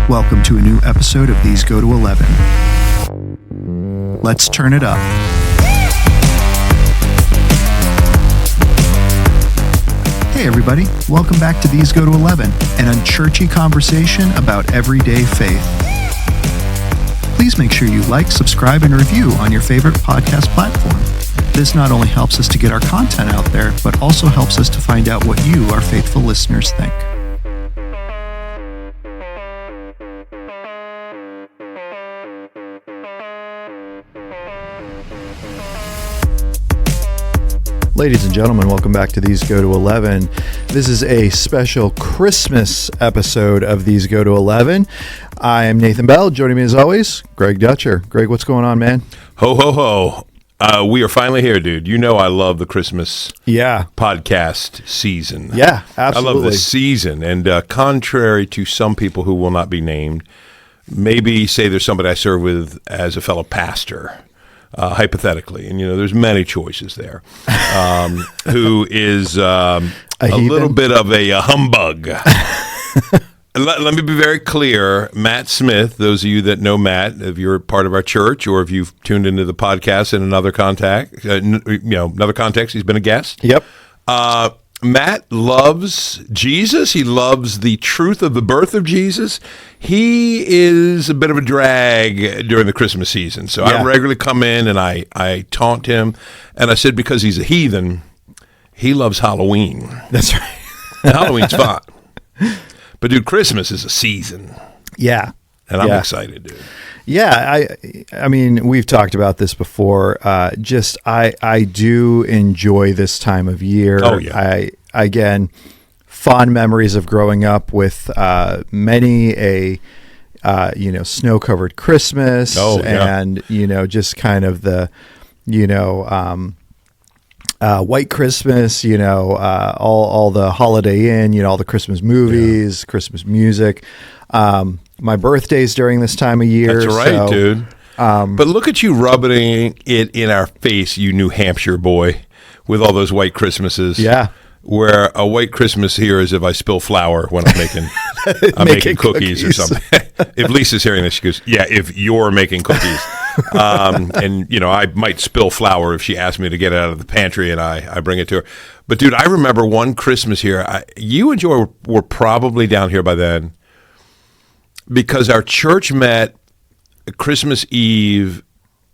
Welcome to a new episode of These Go to 11. Let's turn it up. Hey everybody, welcome back to These Go to 11, an unchurchy conversation about everyday faith. Please make sure you like, subscribe, and review on your favorite podcast platform. This not only helps us to get our content out there, but also helps us to find out what you, our faithful listeners, think. Ladies and gentlemen, welcome back to These Go to 11. This is a special Christmas episode of These Go to 11. I am Nathan Bell. Joining me as always, Greg Dutcher. Greg, what's going on, man? Ho, ho, ho. We are finally here, dude. You know I love the Christmas podcast season. Yeah, absolutely. I love this season. And contrary to some people who will not be named, maybe say there's somebody I serve with as a fellow pastor. Hypothetically, and there's many choices there, who is a little bit of a humbug. Let me be very clear. Matt Smith, those of you that know Matt, if you're part of our church or if you've tuned into the podcast in another another context, he's been a guest. Yep. Matt loves Jesus. He loves the truth of the birth of Jesus. He is a bit of a drag during the Christmas season. So I regularly come in and I taunt him. And I said, because he's a heathen, he loves Halloween. That's right. And Halloween's fun. But, dude, Christmas is a season. Yeah. And I'm excited, dude. Yeah, I mean, we've talked about this before. I do enjoy this time of year. Oh, yeah. Again, fond memories of growing up with many a snow-covered Christmas. Oh, yeah. And just kind of the White Christmas. All the Holiday Inn. All the Christmas movies, Christmas music. My birthday's during this time of year. That's right, dude. But look at you rubbing it in our face, you New Hampshire boy, with all those white Christmases. Yeah. Where a white Christmas here is if I spill flour when I'm making cookies or something. If Lisa's hearing this, she goes, yeah, if you're making cookies. I might spill flour if she asks me to get it out of the pantry and I bring it to her. But, dude, I remember one Christmas here. You and Joy were probably down here by then. Because our church met Christmas Eve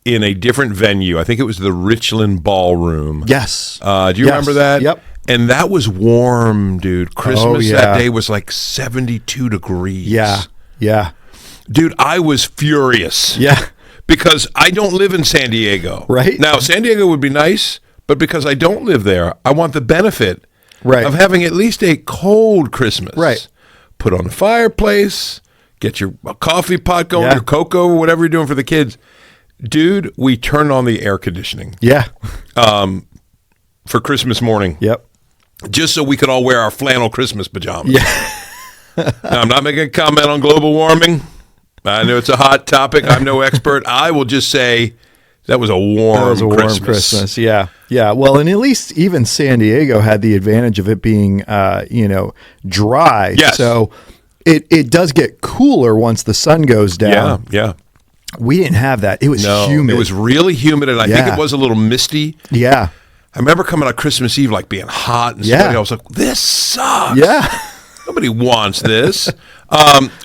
in a different venue. I think it was the Richland Ballroom. Yes. Do you remember that? Yep. And that was warm, dude. Christmas that day was like 72 degrees. Yeah. Yeah. Dude, I was furious. Yeah. Because I don't live in San Diego. Right. Now, San Diego would be nice, but because I don't live there, I want the benefit of having at least a cold Christmas. Right. Put on a fireplace. Get your coffee pot going, your cocoa, or whatever you're doing for the kids. Dude, we turned on the air conditioning. Yeah. For Christmas morning. Yep. Just so we could all wear our flannel Christmas pajamas. Yeah. Now, I'm not making a comment on global warming. I know it's a hot topic. I'm no expert. I will just say that was a warm Christmas. Yeah. Yeah. Well, and at least even San Diego had the advantage of it being, dry. Yes. So It does get cooler once the sun goes down. Yeah. We didn't have that. It was humid. It was really humid, and I think it was a little misty. Yeah. I remember coming on Christmas Eve, like being hot and sweaty. I was like, this sucks. Yeah. Nobody wants this.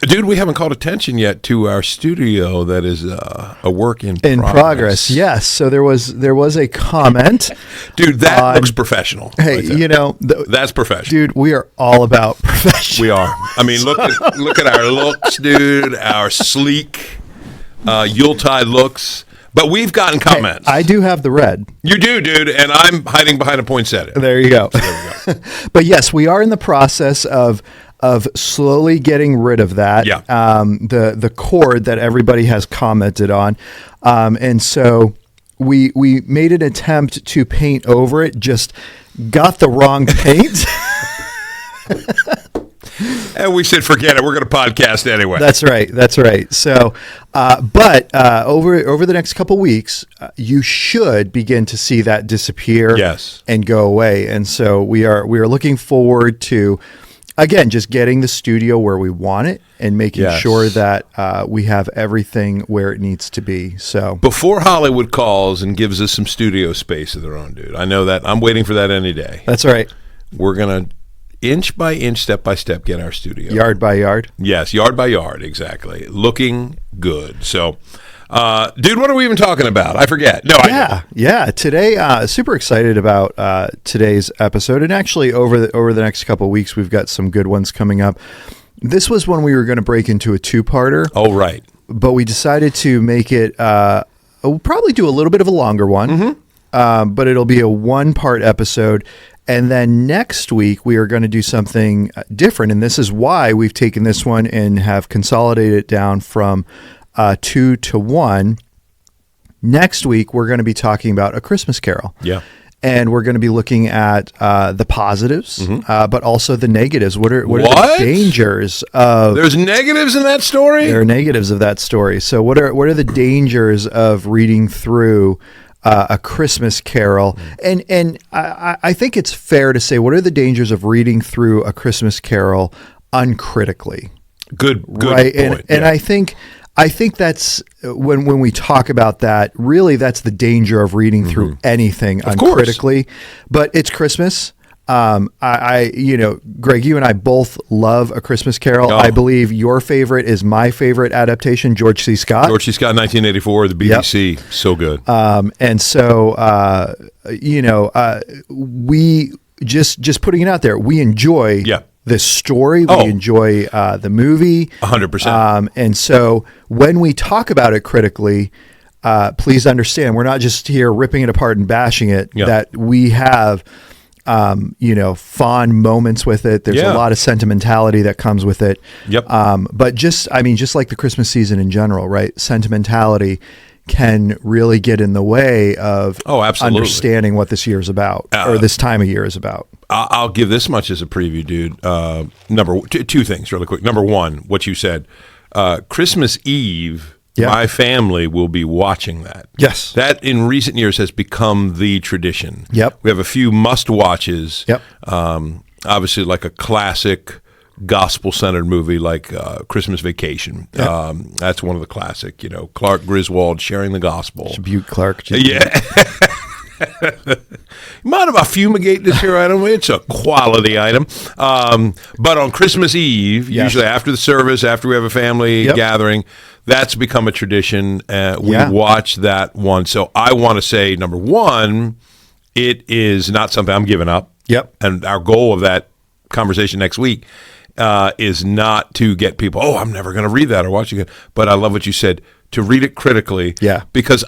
Dude, we haven't called attention yet to our studio that is a work in progress. Yes. So there was a comment. Dude, that looks professional. Hey, right that's professional. Dude, we are all about professional. We are. I mean, look at our looks, dude, our sleek Yuletide looks. But we've gotten comments. Hey, I do have the red. You do, dude, and I'm hiding behind a poinsettia. There you go. So there we go. But yes, we are in the process of slowly getting rid of that. Yeah. The cord that everybody has commented on, and so we made an attempt to paint over it. Just got the wrong paint. And we said, forget it. We're going to podcast anyway. That's right. So, but over the next couple weeks, you should begin to see that disappear. Yes. And go away. And so we are looking forward to again, just getting the studio where we want it and making sure that we have everything where it needs to be. So before Hollywood calls and gives us some studio space of their own, dude, I know that. I'm waiting for that any day. That's right. We're going to inch by inch, step by step, get our studio. Yard by yard? Yes, yard by yard, exactly. Looking good. So, dude, what are we even talking about? I forget. No, Yeah. Today, super excited about today's episode. And actually, over the next couple of weeks, we've got some good ones coming up. This was when we were going to break into a two-parter. Oh, right. But we decided to make it, we'll probably do a little bit of a longer one, but it'll be a one-part episode. And then next week, we are going to do something different. And this is why we've taken this one and have consolidated it down from 2 to 1. Next week, we're going to be talking about A Christmas Carol. Yeah. And we're going to be looking at the positives, but also the negatives. What are the dangers of... There's negatives in that story? There are negatives of that story. So what are the dangers of reading through A Christmas Carol? And I think it's fair to say, what are the dangers of reading through A Christmas Carol uncritically? Good right? point. And I think that's when we talk about that, really that's the danger of reading through anything uncritically. But it's Christmas. Greg, you and I both love A Christmas Carol. Oh. I believe your favorite is my favorite adaptation, George C. Scott. George C. Scott, 1984, the BBC. Yep. So good. And so, we just putting it out there, we enjoy this story. We enjoy the movie. 100%. And so when we talk about it critically, please understand, we're not just here ripping it apart and bashing it, that we have... fond moments with it. There's a lot of sentimentality that comes with it. Yep. But just like the Christmas season in general, right? Sentimentality can really get in the way of understanding what this year is about, or this time of year is about. I'll give this much as a preview, dude. Two things really quick. Number one, what you said, Christmas Eve, my family will be watching that. Yes. That in recent years has become the tradition. Yep. We have a few must-watches. Yep. Obviously, like a classic gospel-centered movie like Christmas Vacation. Yep. That's one of the classic, Clark Griswold sharing the gospel. Butte Clark. Yeah. Mind if I fumigate this here item? It's a quality item. But on Christmas Eve, usually after the service, after we have a family gathering, that's become a tradition. We watch that one. So I want to say, number one, it is not something I'm giving up. Yep. And our goal of that conversation next week is not to get people, I'm never going to read that or watch it. But I love what you said, to read it critically. Yeah. Because,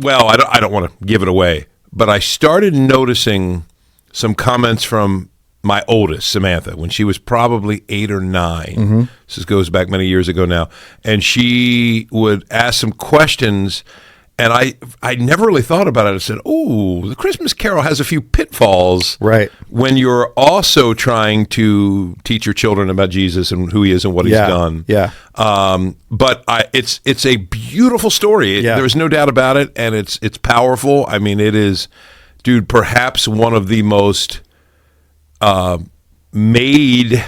I don't want to give it away, but I started noticing some comments from my oldest, Samantha, when she was probably 8 or 9. This goes back many years ago now. And she would ask some questions, and I never really thought about it. I said, the Christmas Carol has a few pitfalls. Right. When you're also trying to teach your children about Jesus and who he is and what he's done. Yeah. But it's a beautiful story. There's no doubt about it, and it's powerful. I mean, it is, dude, perhaps one of the most made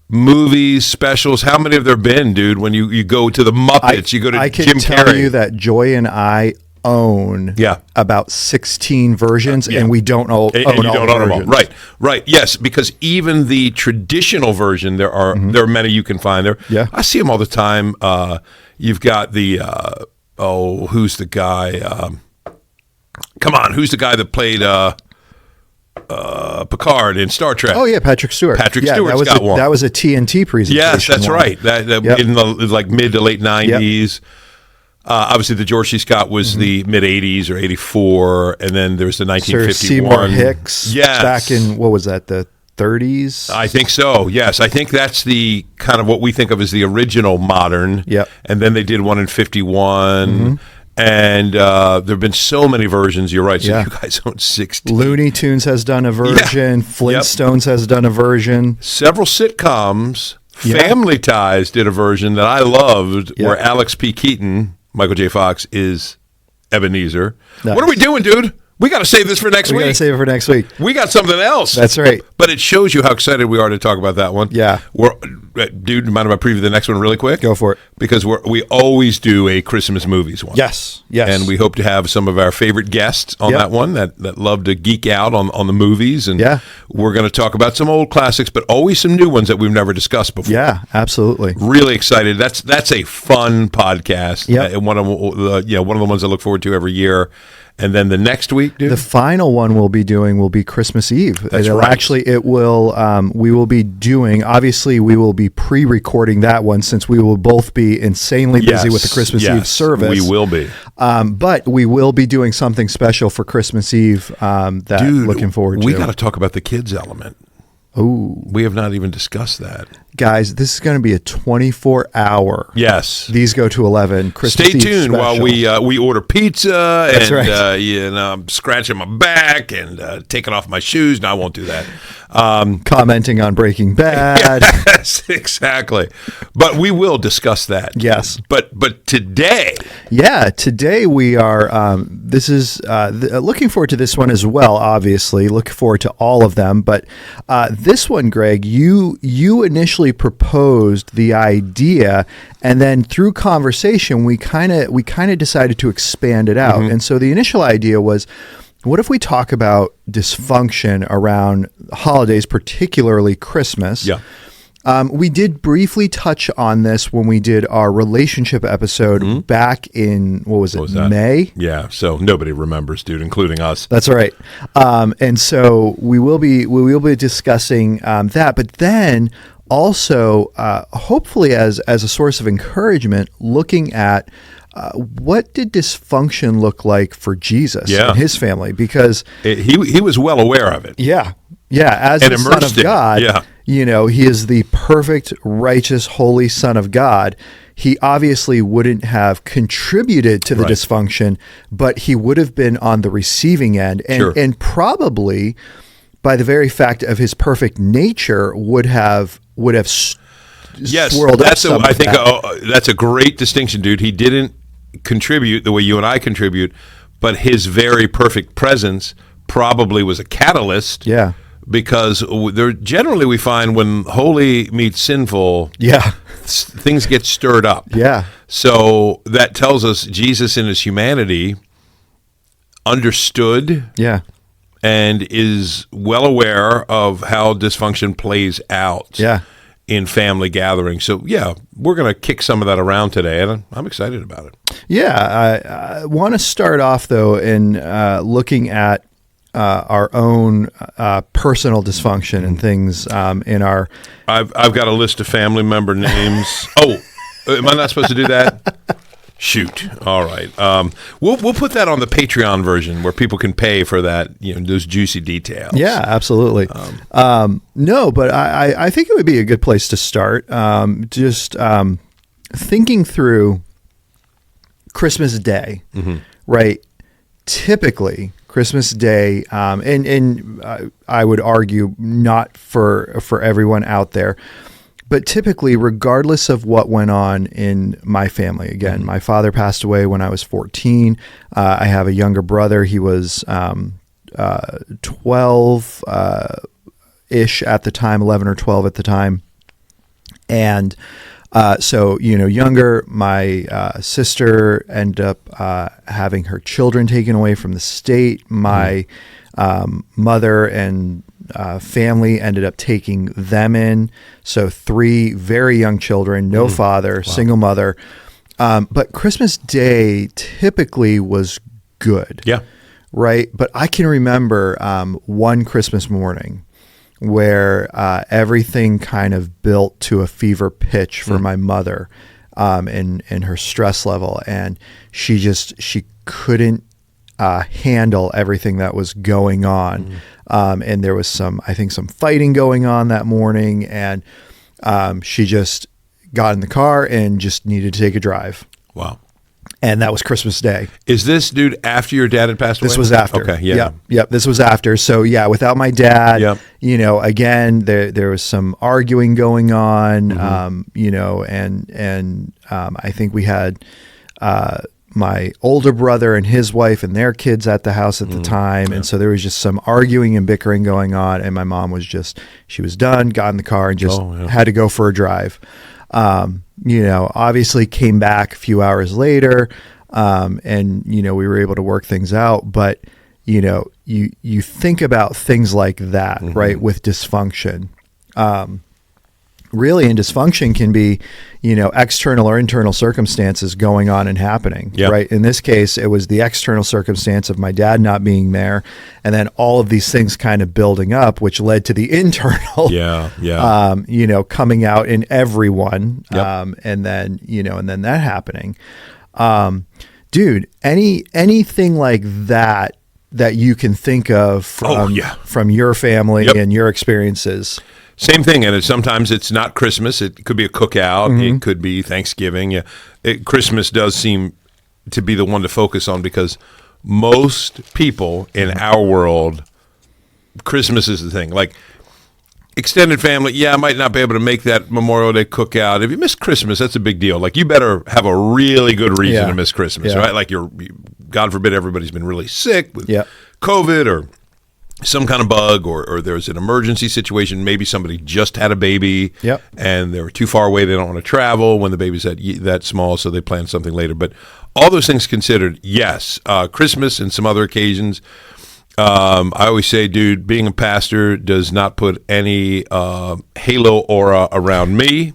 movies, specials. How many have there been, dude? When you go to the Muppets, you go to Jim Carrey. I can tell you that Joy and I own about 16 versions, and we don't own all the versions. Right. Yes, because even the traditional version, there are many you can find there. Yeah. I see them all the time. You've got the who's the guy? Come on, who's the guy that played Picard in Star Trek? Oh yeah, Patrick Stewart. Stewart's got one. That was a TNT presentation. Yes, that's right. That in the mid to late 90s. Obviously, the George C. Scott was the mid 80s or 84, and then there was the 1951. Sir Seymour Hicks. Yes. Back in what was that? The 30s. I think so. Yes, I think that's the kind of what we think of as the original modern. Yep. And then they did one in 51. And there have been so many versions. You're right. So you guys own 16. Looney Tunes has done a version. Flintstones has done a version. Several sitcoms. Family Ties did a version that I loved where Alex P. Keaton, Michael J. Fox, is Ebenezer. Nice. What are we doing, dude? We got to save this for next week. We got to save it for next week. We got something else. That's right. But it shows you how excited we are to talk about that one. Yeah. Dude, mind if I preview the next one really quick? Go for it. Because we always do a Christmas movies one. Yes. And we hope to have some of our favorite guests on that one that love to geek out on the movies. And we're going to talk about some old classics, but always some new ones that we've never discussed before. Yeah, absolutely. Really excited. That's a fun podcast. Yeah. One of the ones I look forward to every year. And then the next week, dude? The final one we'll be doing will be Christmas Eve. That's right. Actually, we will be doing, obviously, we will be pre-recording that one since we will both be insanely busy with the Christmas Eve service. We will be. But we will be doing something special for Christmas Eve looking forward to. We got to talk about the kids element. Oh, we have not even discussed that. Guys, this is going to be a 24-hour. Yes. These go to 11 Christmas Stay Eve tuned special. while we order pizza. That's and, right. I'm scratching my back and taking off my shoes. No, I won't do that. Commenting on Breaking Bad. Yes, exactly. But we will discuss that. Yes. But today. Yeah, today we are, looking forward to this one as well, obviously. Looking forward to all of them. But this one, Greg, you initially proposed the idea, and then through conversation, we kind of decided to expand it out. And so the initial idea was, what if we talk about dysfunction around holidays, particularly Christmas? Yeah. We did briefly touch on this when we did our relationship episode back in, what was it, May? Yeah, so nobody remembers, dude, including us. That's right. And so we will be discussing that, but then also, hopefully as a source of encouragement, looking at what did dysfunction look like for Jesus and his family? Because he was well aware of it. Yeah. As the Son of God, he is the perfect, righteous, holy Son of God. He obviously wouldn't have contributed to the dysfunction, but he would have been on the receiving end, and probably by the very fact of his perfect nature would have swirled up some I think that's a great distinction, dude. He didn't contribute the way you and I contribute, but his very perfect presence probably was a catalyst. Yeah. Because generally we find when holy meets sinful, things get stirred up. Yeah. So that tells us Jesus in his humanity understood and is well aware of how dysfunction plays out in family gatherings. So, we're going to kick some of that around today, and I'm excited about it. Yeah. I want to start off, though, in looking at our own personal dysfunction and things in our... I've got a list of family member names. Oh, am I not supposed to do that? Shoot. All right. We'll put that on the Patreon version where people can pay for that, those juicy details. Yeah, absolutely. No, but I think it would be a good place to start. Just thinking through Christmas Day, right? Typically, Christmas Day, and I would argue not for everyone out there, but typically, regardless of what went on in my family, again, my father passed away when I was 14. I have a younger brother. He was 12-ish at the time, 11 or 12 at the time. And so, younger, my sister ended up having her children taken away from the state. My mother and family ended up taking them in. So 3 very young children, no father, single mother. But Christmas Day typically was good. Yeah. Right. But I can remember one Christmas morning where everything kind of built to a fever pitch for my mother in her stress level. And she couldn't handle everything that was going on. And there was some fighting going on that morning, and she just got in the car and just needed to take a drive. Wow. And that was Christmas Day. Is this, dude, after your dad had passed away? This was after. Okay, yeah. Yep, this was after. So, without my dad, again, there was some arguing going on, and I think we had my older brother and his wife and their kids at the house at the time. And so there was just some arguing and bickering going on. And my mom was she was done, got in the car and just had to go for a drive. Obviously came back a few hours later. And we were able to work things out, but you think about things like that, right? With dysfunction, really, and dysfunction can be, external or internal circumstances going on and happening, right? In this case, it was the external circumstance of my dad not being there, and then all of these things kind of building up, which led to the internal, coming out in everyone, and then that happening. Dude, anything like that you can think of from your family and your experiences? Same thing, and sometimes it's not Christmas. It could be a cookout. It could be Thanksgiving. Yeah, Christmas does seem to be the one to focus on because most people in our world, Christmas is the thing. Like extended family, I might not be able to make that Memorial Day cookout. If you miss Christmas, that's a big deal. Like you better have a really good reason to miss Christmas, right? Like God forbid, everybody's been really sick with COVID or some kind of bug, or there's an emergency situation. Maybe somebody just had a baby and they're too far away. They don't want to travel when the baby's that small, so they plan something later. But all those things considered, yes, Christmas and some other occasions. I always say, dude, being a pastor does not put any halo aura around me,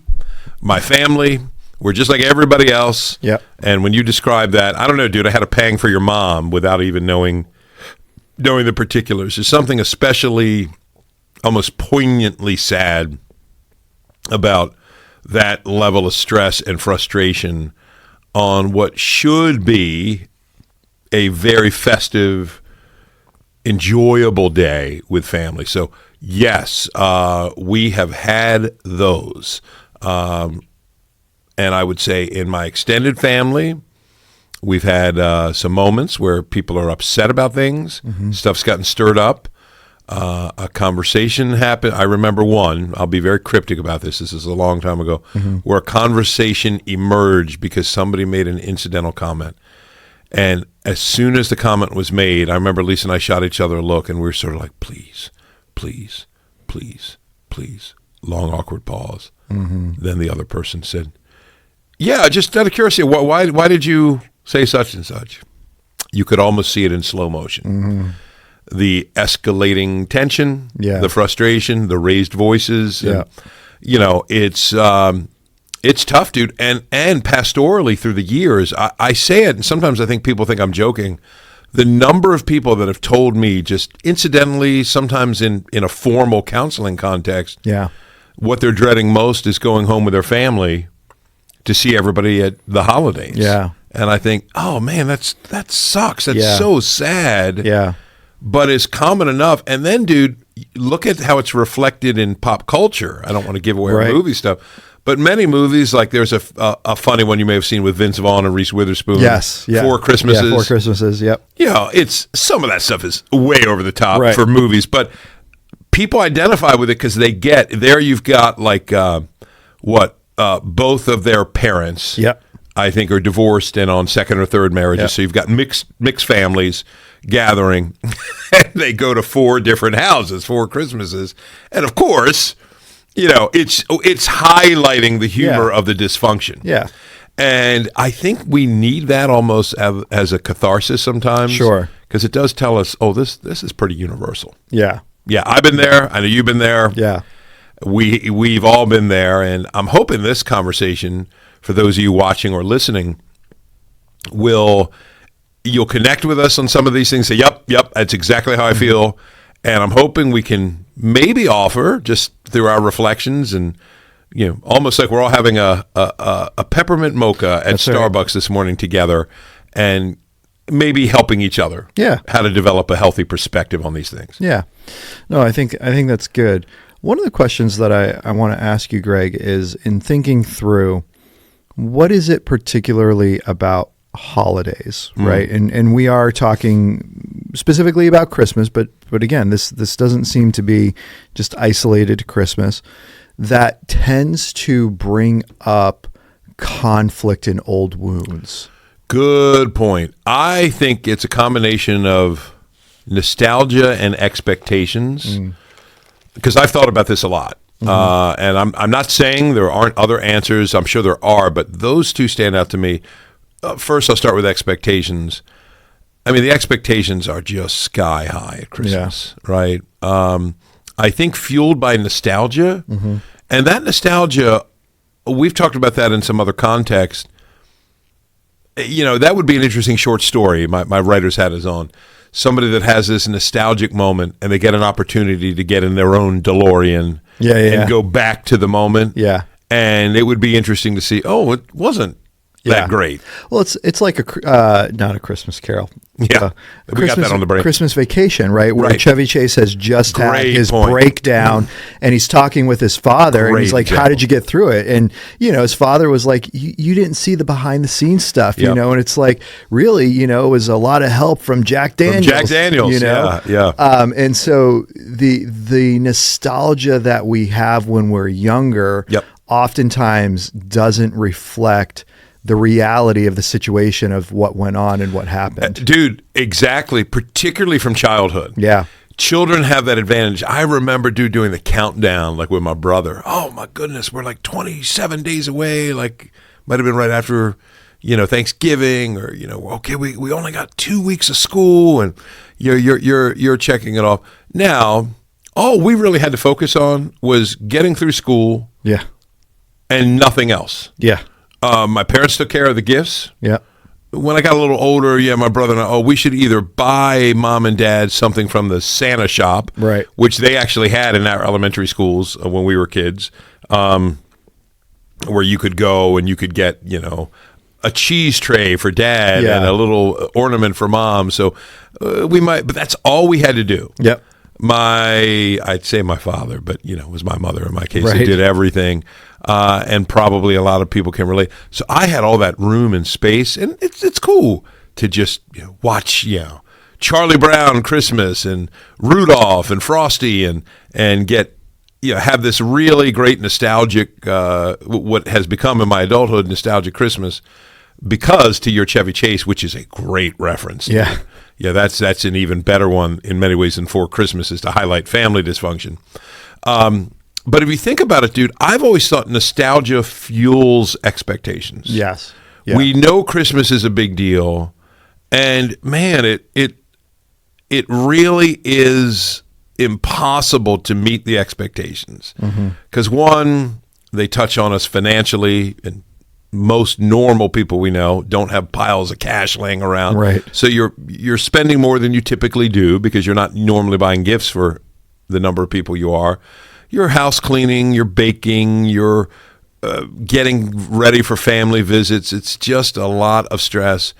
my family. We're just like everybody else. And when you describe that, I don't know, dude, I had a pang for your mom without even knowing the particulars. There's something especially almost poignantly sad about that level of stress and frustration on what should be a very festive, enjoyable day with family. So yes, we have had those. And I would say in my extended family, we've had some moments where people are upset about things. Stuff's gotten stirred up. A conversation happened. I remember one. I'll be very cryptic about this. This is a long time ago, where a conversation emerged because somebody made an incidental comment. And as soon as the comment was made, I remember Lisa and I shot each other a look, and we were sort of like, please, please, please, please. Long, awkward pause. Then the other person said, yeah, just out of curiosity, why did you say such and such? You could almost see it in slow motion. The escalating tension, the frustration, the raised voices. And, it's tough, dude. And pastorally through the years, I say it, and sometimes I think people think I'm joking. The number of people that have told me just incidentally, sometimes in a formal counseling context, what they're dreading most is going home with their family to see everybody at the holidays. And I think, oh man, that sucks. That's so sad. But it's common enough. And then, dude, look at how it's reflected in pop culture. I don't want to give away our movie stuff, but many movies, like there's a funny one you may have seen with Vince Vaughn and Reese Witherspoon. Four Christmases. 4 Christmases. It's some of that stuff is way over the top for movies, but people identify with it because they get there. You've got like both of their parents, I think, are divorced and on second or third marriages. So you've got mixed families gathering. And they go to 4 different houses, 4 Christmases, and of course, it's highlighting the humor of the dysfunction. And I think we need that almost as a catharsis sometimes. Because it does tell us, oh, this is pretty universal. I've been there. I know you've been there. We've all been there, and I'm hoping this conversation, for those of you watching or listening, you'll connect with us on some of these things. Say, yep, that's exactly how I feel, and I'm hoping we can maybe offer just through our reflections, and almost like we're all having a peppermint mocha at Starbucks this morning together, and maybe helping each other. How to develop a healthy perspective on these things. No, I think that's good. One of the questions that I want to ask you, Greg, is in thinking through, what is it particularly about holidays, right? And we are talking specifically about Christmas, but again, this doesn't seem to be just isolated to Christmas, that tends to bring up conflict and old wounds. Good point. I think it's a combination of nostalgia and expectations, because I've thought about this a lot. And I'm not saying there aren't other answers. I'm sure there are, but those two stand out to me. First, I'll start with expectations. I mean, the expectations are just sky high at Christmas, right? I think fueled by nostalgia, and that nostalgia, we've talked about that in some other context. You know, that would be an interesting short story. My writer's hat is on. Somebody that has this nostalgic moment and they get an opportunity to get in their own DeLorean and go back to the moment. Yeah. And it would be interesting to see, oh, it wasn't that great. Well, it's like not a Christmas Carol. Yeah. We got that on the brain. Christmas Vacation, right? Where Chevy Chase has just had his breakdown and he's talking with his father and he's like, how did you get through it? And, you know, his father was like, you didn't see the behind the scenes stuff, you know? And it's like, really, you know, it was a lot of help from Jack Daniels. You know? And so the nostalgia that we have when we're younger oftentimes doesn't reflect the reality of the situation of what went on and what happened. Dude, exactly. Particularly from childhood. Yeah. Children have that advantage. I remember, dude, doing the countdown, like with my brother. Oh, my goodness, we're like 27 days away. Like, might have been right after, you know, Thanksgiving, or, you know, okay, we only got 2 weeks of school, and you're checking it off. Now, all we really had to focus on was getting through school. Yeah. And nothing else. Yeah. My parents took care of the gifts. Yeah. When I got a little older, my brother and I, we should either buy mom and dad something from the Santa shop, right, which they actually had in our elementary schools when we were kids, where you could go and you could get, you know, a cheese tray for dad and a little ornament for mom. So but that's all we had to do. Yep. I'd say my father, but, you know, it was my mother in my case. Right. He did everything. And probably a lot of people can relate. So I had all that room and space, and it's cool to just, you know, watch, you know, Charlie Brown Christmas and Rudolph and Frosty and get, you know, have this really great nostalgic, what has become in my adulthood nostalgic Christmas, because to your Chevy Chase, which is a great reference. Yeah. Yeah, that's an even better one in many ways than Four Christmases to highlight family dysfunction. But if you think about it, dude, I've always thought nostalgia fuels expectations. Yes. Yeah. We know Christmas is a big deal, and man, it really is impossible to meet the expectations. Because one, they touch on us financially, and most normal people we know don't have piles of cash laying around. Right. So you're spending more than you typically do because you're not normally buying gifts for the number of people you are. You're house cleaning, you're baking, you're getting ready for family visits. It's just a lot of stress.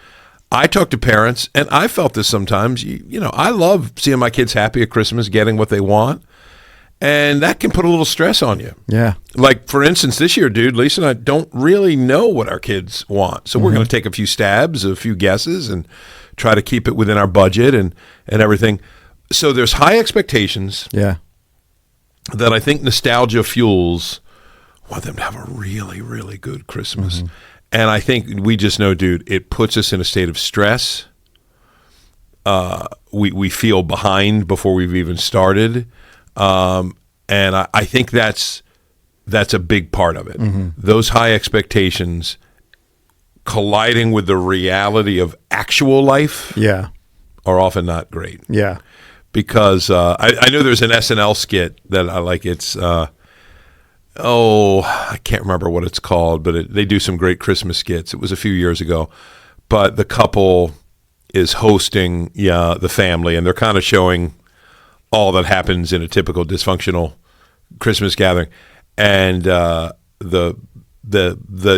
I talk to parents, and I felt this sometimes. You know, I love seeing my kids happy at Christmas, getting what they want, and that can put a little stress on you. Yeah. Like, for instance, this year, dude, Lisa and I don't really know what our kids want. So we're going to take a few stabs, a few guesses, and try to keep it within our budget and everything. So there's high expectations. Yeah. That I think nostalgia fuels. Want them to have a really, really good Christmas. And I think we just know, dude, it puts us in a state of stress. We feel behind before we've even started. And I think that's a big part of it. Those high expectations colliding with the reality of actual life are often not great. Yeah. Because I know there's an SNL skit that I like. It's, I can't remember what it's called, but they do some great Christmas skits. It was a few years ago. But the couple is hosting the family, and they're kind of showing all that happens in a typical dysfunctional Christmas gathering. And the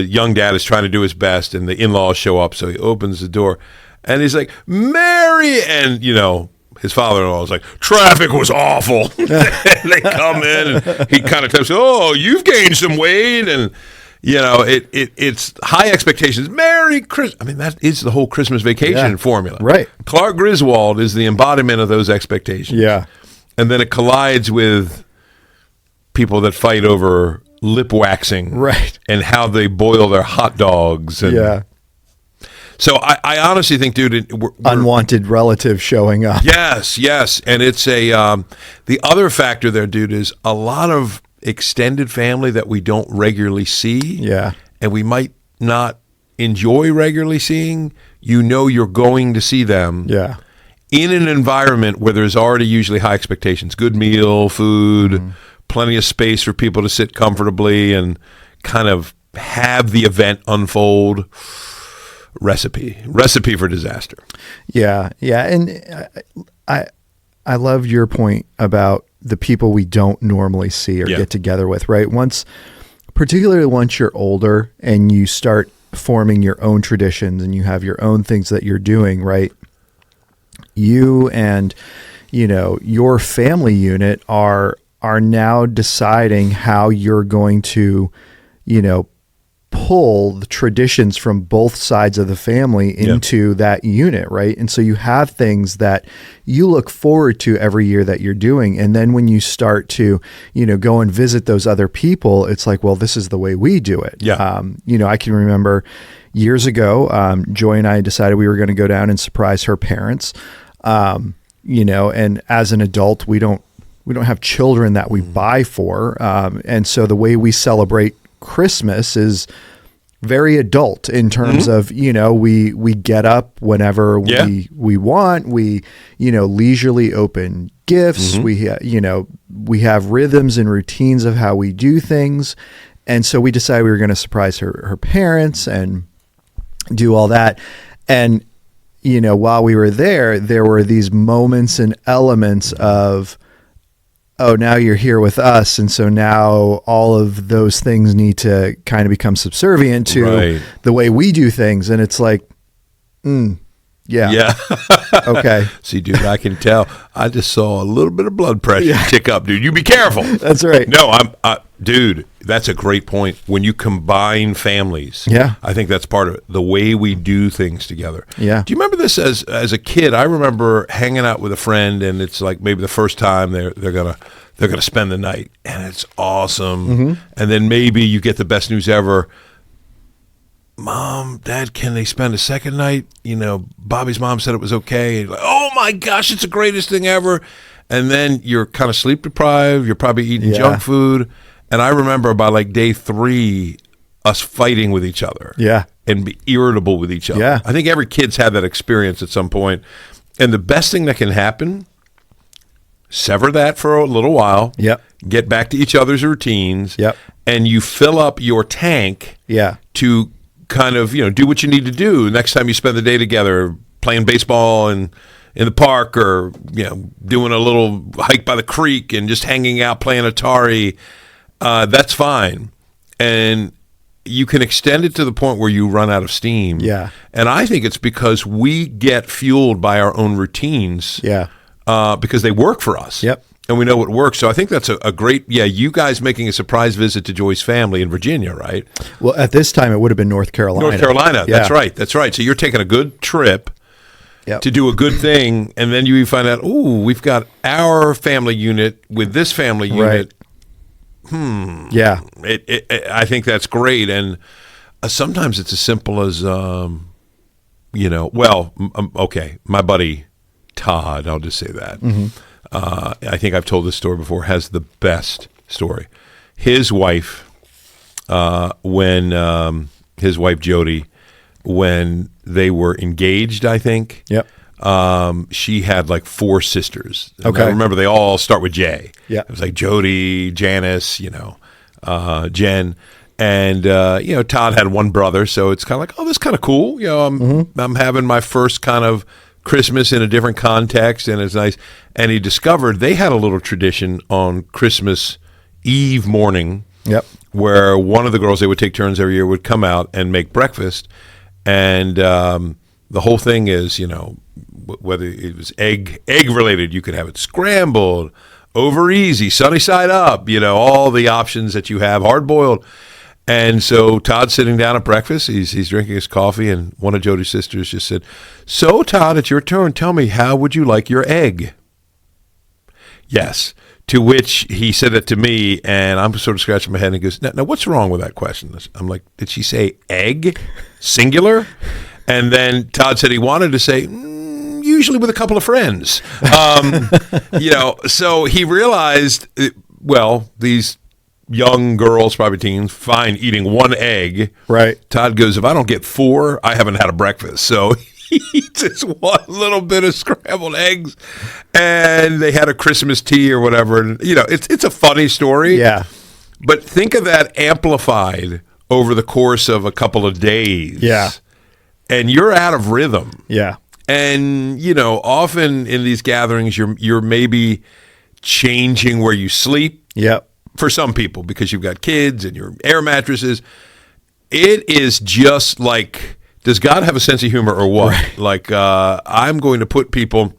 young dad is trying to do his best, and the in-laws show up, so he opens the door, and he's like, "Mary!" And, you know, his father-in-law was like, "Traffic was awful." They come in, and he kind of tells, "Oh, you've gained some weight," and, you know, it's high expectations. Merry Christmas. I mean, that is the whole Christmas Vacation formula. Right. Clark Griswold is the embodiment of those expectations. Yeah. And then it collides with people that fight over lip waxing. Right. And how they boil their hot dogs. And So I honestly think, dude, we're unwanted relative showing up. Yes, and it's a the other factor there, dude, is a lot of extended family that we don't regularly see. Yeah, and we might not enjoy regularly seeing. You're going to see them. Yeah. In an environment where there's already usually high expectations, good meal, food, plenty of space for people to sit comfortably and kind of have the event unfold. Recipe for disaster. Yeah. And I love your point about the people we don't normally see or get together with, right? Particularly once you're older and you start forming your own traditions and you have your own things that you're doing, right? You and, your family unit are now deciding how you're going to, pull the traditions from both sides of the family into that unit, right? And so you have things that you look forward to every year that you're doing. And then when you start to, go and visit those other people, it's like, well, this is the way we do it. Yeah. I can remember years ago, Joy and I decided we were going to go down and surprise her parents. And as an adult, we don't have children that we buy for. And so the way we celebrate Christmas is very adult in terms of, we get up whenever we want. We, leisurely open gifts. We have rhythms and routines of how we do things. And so we decided we were going to surprise her parents and do all that. And, while we were there were these moments and elements of, oh, now you're here with us. And so now all of those things need to kind of become subservient to the way we do things. And it's like, yeah. Okay. See, dude, I can tell. I just saw a little bit of blood pressure tick up, dude. You be careful. That's right. No, dude, that's a great point. When you combine families, I think that's part of it. The way we do things together. Yeah. Do you remember this as a kid? I remember hanging out with a friend, and it's like maybe the first time they're gonna spend the night, and it's awesome. And then maybe you get the best news ever. Mom, Dad, can they spend a second night? Bobby's mom said it was okay. And you're like, oh my gosh, it's the greatest thing ever. And then you're kind of sleep deprived. You're probably eating junk food. And I remember by like day 3, us fighting with each other. Yeah. And be irritable with each other. Yeah. I think every kid's had that experience at some point. And the best thing that can happen, sever that for a little while. Yep. Get back to each other's routines. Yep. And you fill up your tank to kind of, do what you need to do next time you spend the day together, playing baseball in the park, or, doing a little hike by the creek and just hanging out, playing Atari. That's fine. And you can extend it to the point where you run out of steam. Yeah. And I think it's because we get fueled by our own routines. Yeah. Because they work for us. Yep. And we know what works. So I think that's a great, you guys making a surprise visit to Joy's family in Virginia, right? Well, at this time, it would have been North Carolina. North Carolina. Yeah. That's right. So you're taking a good trip to do a good thing, and then you find out, we've got our family unit with this family unit. Yeah. I think that's great. And sometimes it's as simple as, okay, my buddy Todd, I'll just say that. I think I've told this story before, has the best story. His wife, when his wife Jody, when they were engaged, I think. Yep. She had like 4 sisters. And Okay. I remember they all start with J. Yeah. It was like Jody, Janice, Jen. And, Todd had one brother. So it's kind of like, oh, this is kind of cool. I'm having my first kind of Christmas in a different context, and it's nice. And he discovered they had a little tradition on Christmas Eve morning. Yep. Where one of the girls, they would take turns every year, would come out and make breakfast. And the whole thing is, whether it was egg related, you could have it scrambled, over easy, sunny side up, all the options that you have, hard boiled. And so Todd's sitting down at breakfast. He's drinking his coffee, and one of Jody's sisters just said, "So Todd, it's your turn. Tell me, how would you like your egg?" Yes. To which he said it to me, and I'm sort of scratching my head, and he goes, now what's wrong with that question? I'm like, did she say egg? Singular? And then Todd said he wanted to say, usually with a couple of friends. So he realized, these young girls, probably teens, fine eating one egg. Right. Todd goes, if I don't get 4, I haven't had a breakfast. So he eats this one little bit of scrambled eggs, and they had a Christmas tea or whatever. And, it's a funny story. Yeah. But think of that amplified over the course of a couple of days. Yeah. And you're out of rhythm. Yeah. And, often in these gatherings, you're maybe changing where you sleep. Yep. For some people, because you've got kids and your air mattresses. It is just like, does God have a sense of humor or what? Right. Like, I'm going to put people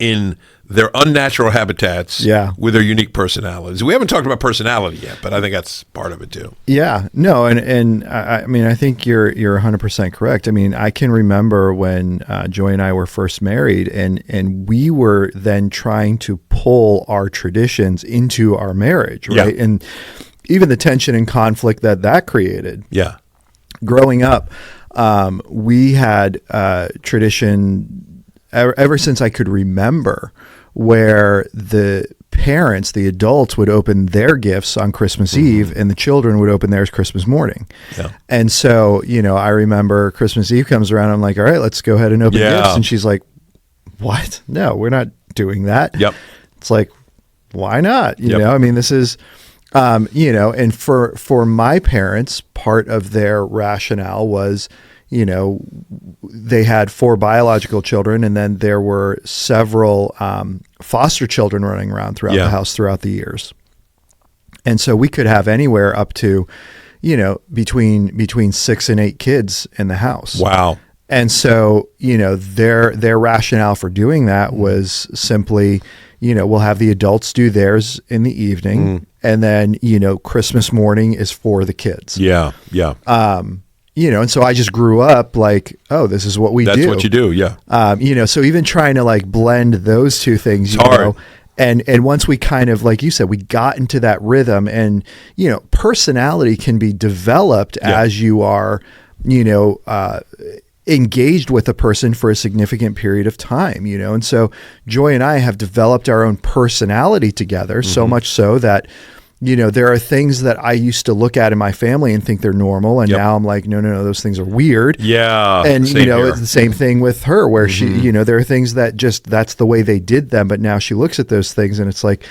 in their unnatural habitats with their unique personalities. We haven't talked about personality yet, but I think that's part of it too. Yeah, no, and I mean, I think you're 100% correct. I mean, I can remember when Joy and I were first married, and we were then trying to pull our traditions into our marriage, right? Yeah. And even the tension and conflict that created. Yeah. Growing up, we had tradition ever since I could remember, where the parents, the adults, would open their gifts on Christmas Eve, and the children would open theirs Christmas morning. Yeah. And so, I remember Christmas Eve comes around, I'm like, all right, let's go ahead and open gifts. And she's like, what? No, we're not doing that. Yep. It's like, why not? I mean, this is, and for my parents, part of their rationale was, they had 4 biological children, and then there were several foster children running around throughout the house throughout the years. And so we could have anywhere up to, between 6 and 8 kids in the house. Wow. And so, their rationale for doing that was simply, we'll have the adults do theirs in the evening, and then, Christmas morning is for the kids. Yeah, yeah. And so I just grew up like, oh, this is what we do. That's what you do, yeah. So even trying to like blend those two things, it's hard. And once we kind of, like you said, we got into that rhythm, and, personality can be developed as you are, engaged with a person for a significant period of time, and so Joy and I have developed our own personality together, so much so that, there are things that I used to look at in my family and think they're normal, and now I'm like, no, those things are weird. Yeah. And it's the same thing with her, where she, there are things that just, that's the way they did them, but now she looks at those things and it's like,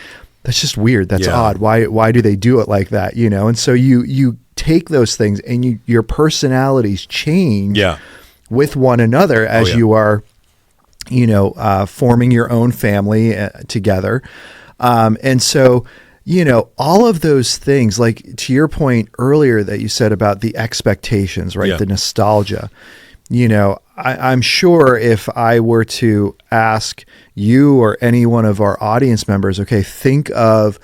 that's just weird. That's odd. Why do they do it like that? And so you take those things and your personalities change with one another as you are, forming your own family together. And so, all of those things, like to your point earlier that you said about the expectations, right? The nostalgia, I'm sure if I were to ask you or any one of our audience members, okay, think of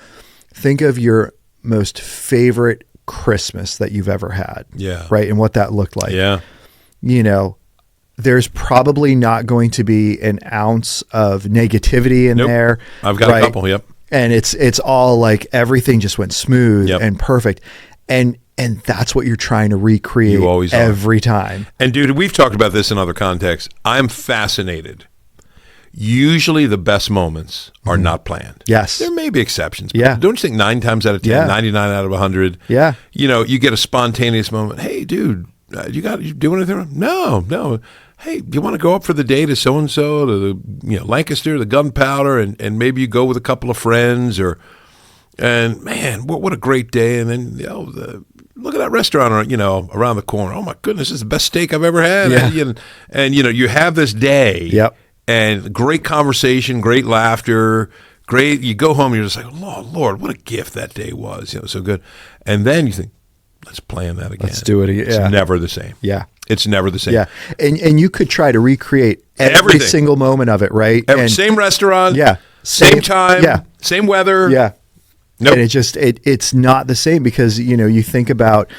your most favorite Christmas that you've ever had. Yeah. Right. And what that looked like. Yeah. There's probably not going to be an ounce of negativity in there. I've got a couple. Yep. And it's all like everything just went smooth and perfect. And that's what you're trying to recreate you always every time. And dude, we've talked about this in other contexts. I'm fascinated. Usually the best moments are not planned. Yes. There may be exceptions. But don't you think 9 times out of 10, 99 out of 100, you get a spontaneous moment. Hey, dude, you do anything? No. Hey, do you want to go up for the day to so-and-so, to the Lancaster, the Gunpowder, and maybe you go with a couple of friends, and man, what a great day. And then, look at that restaurant, around the corner. Oh my goodness, this is the best steak I've ever had. Yeah. And you have this day. Yep. And great conversation, great laughter, great. You go home, you're just like, oh, Lord, what a gift that day was. So good. And then you think, let's plan that again. Let's do it again. It's never the same. Yeah. It's never the same. Yeah. And you could try to recreate every single moment of it, right? Same restaurant. Yeah. Same time. Yeah. Same weather. Yeah. Nope. And it's not the same because, you think about,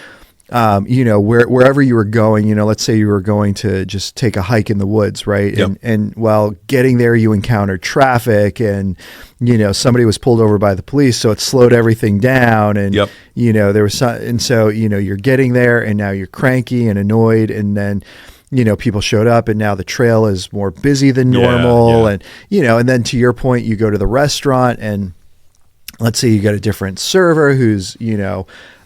wherever you were going, let's say you were going to just take a hike in the woods, right? Yep. And while getting there, you encountered traffic and, somebody was pulled over by the police. So it slowed everything down. And, there was and so, you're getting there and now you're cranky and annoyed. And then, people showed up and now the trail is more busy than normal. And, and then to your point, you go to the restaurant and let's say you got a different server who's,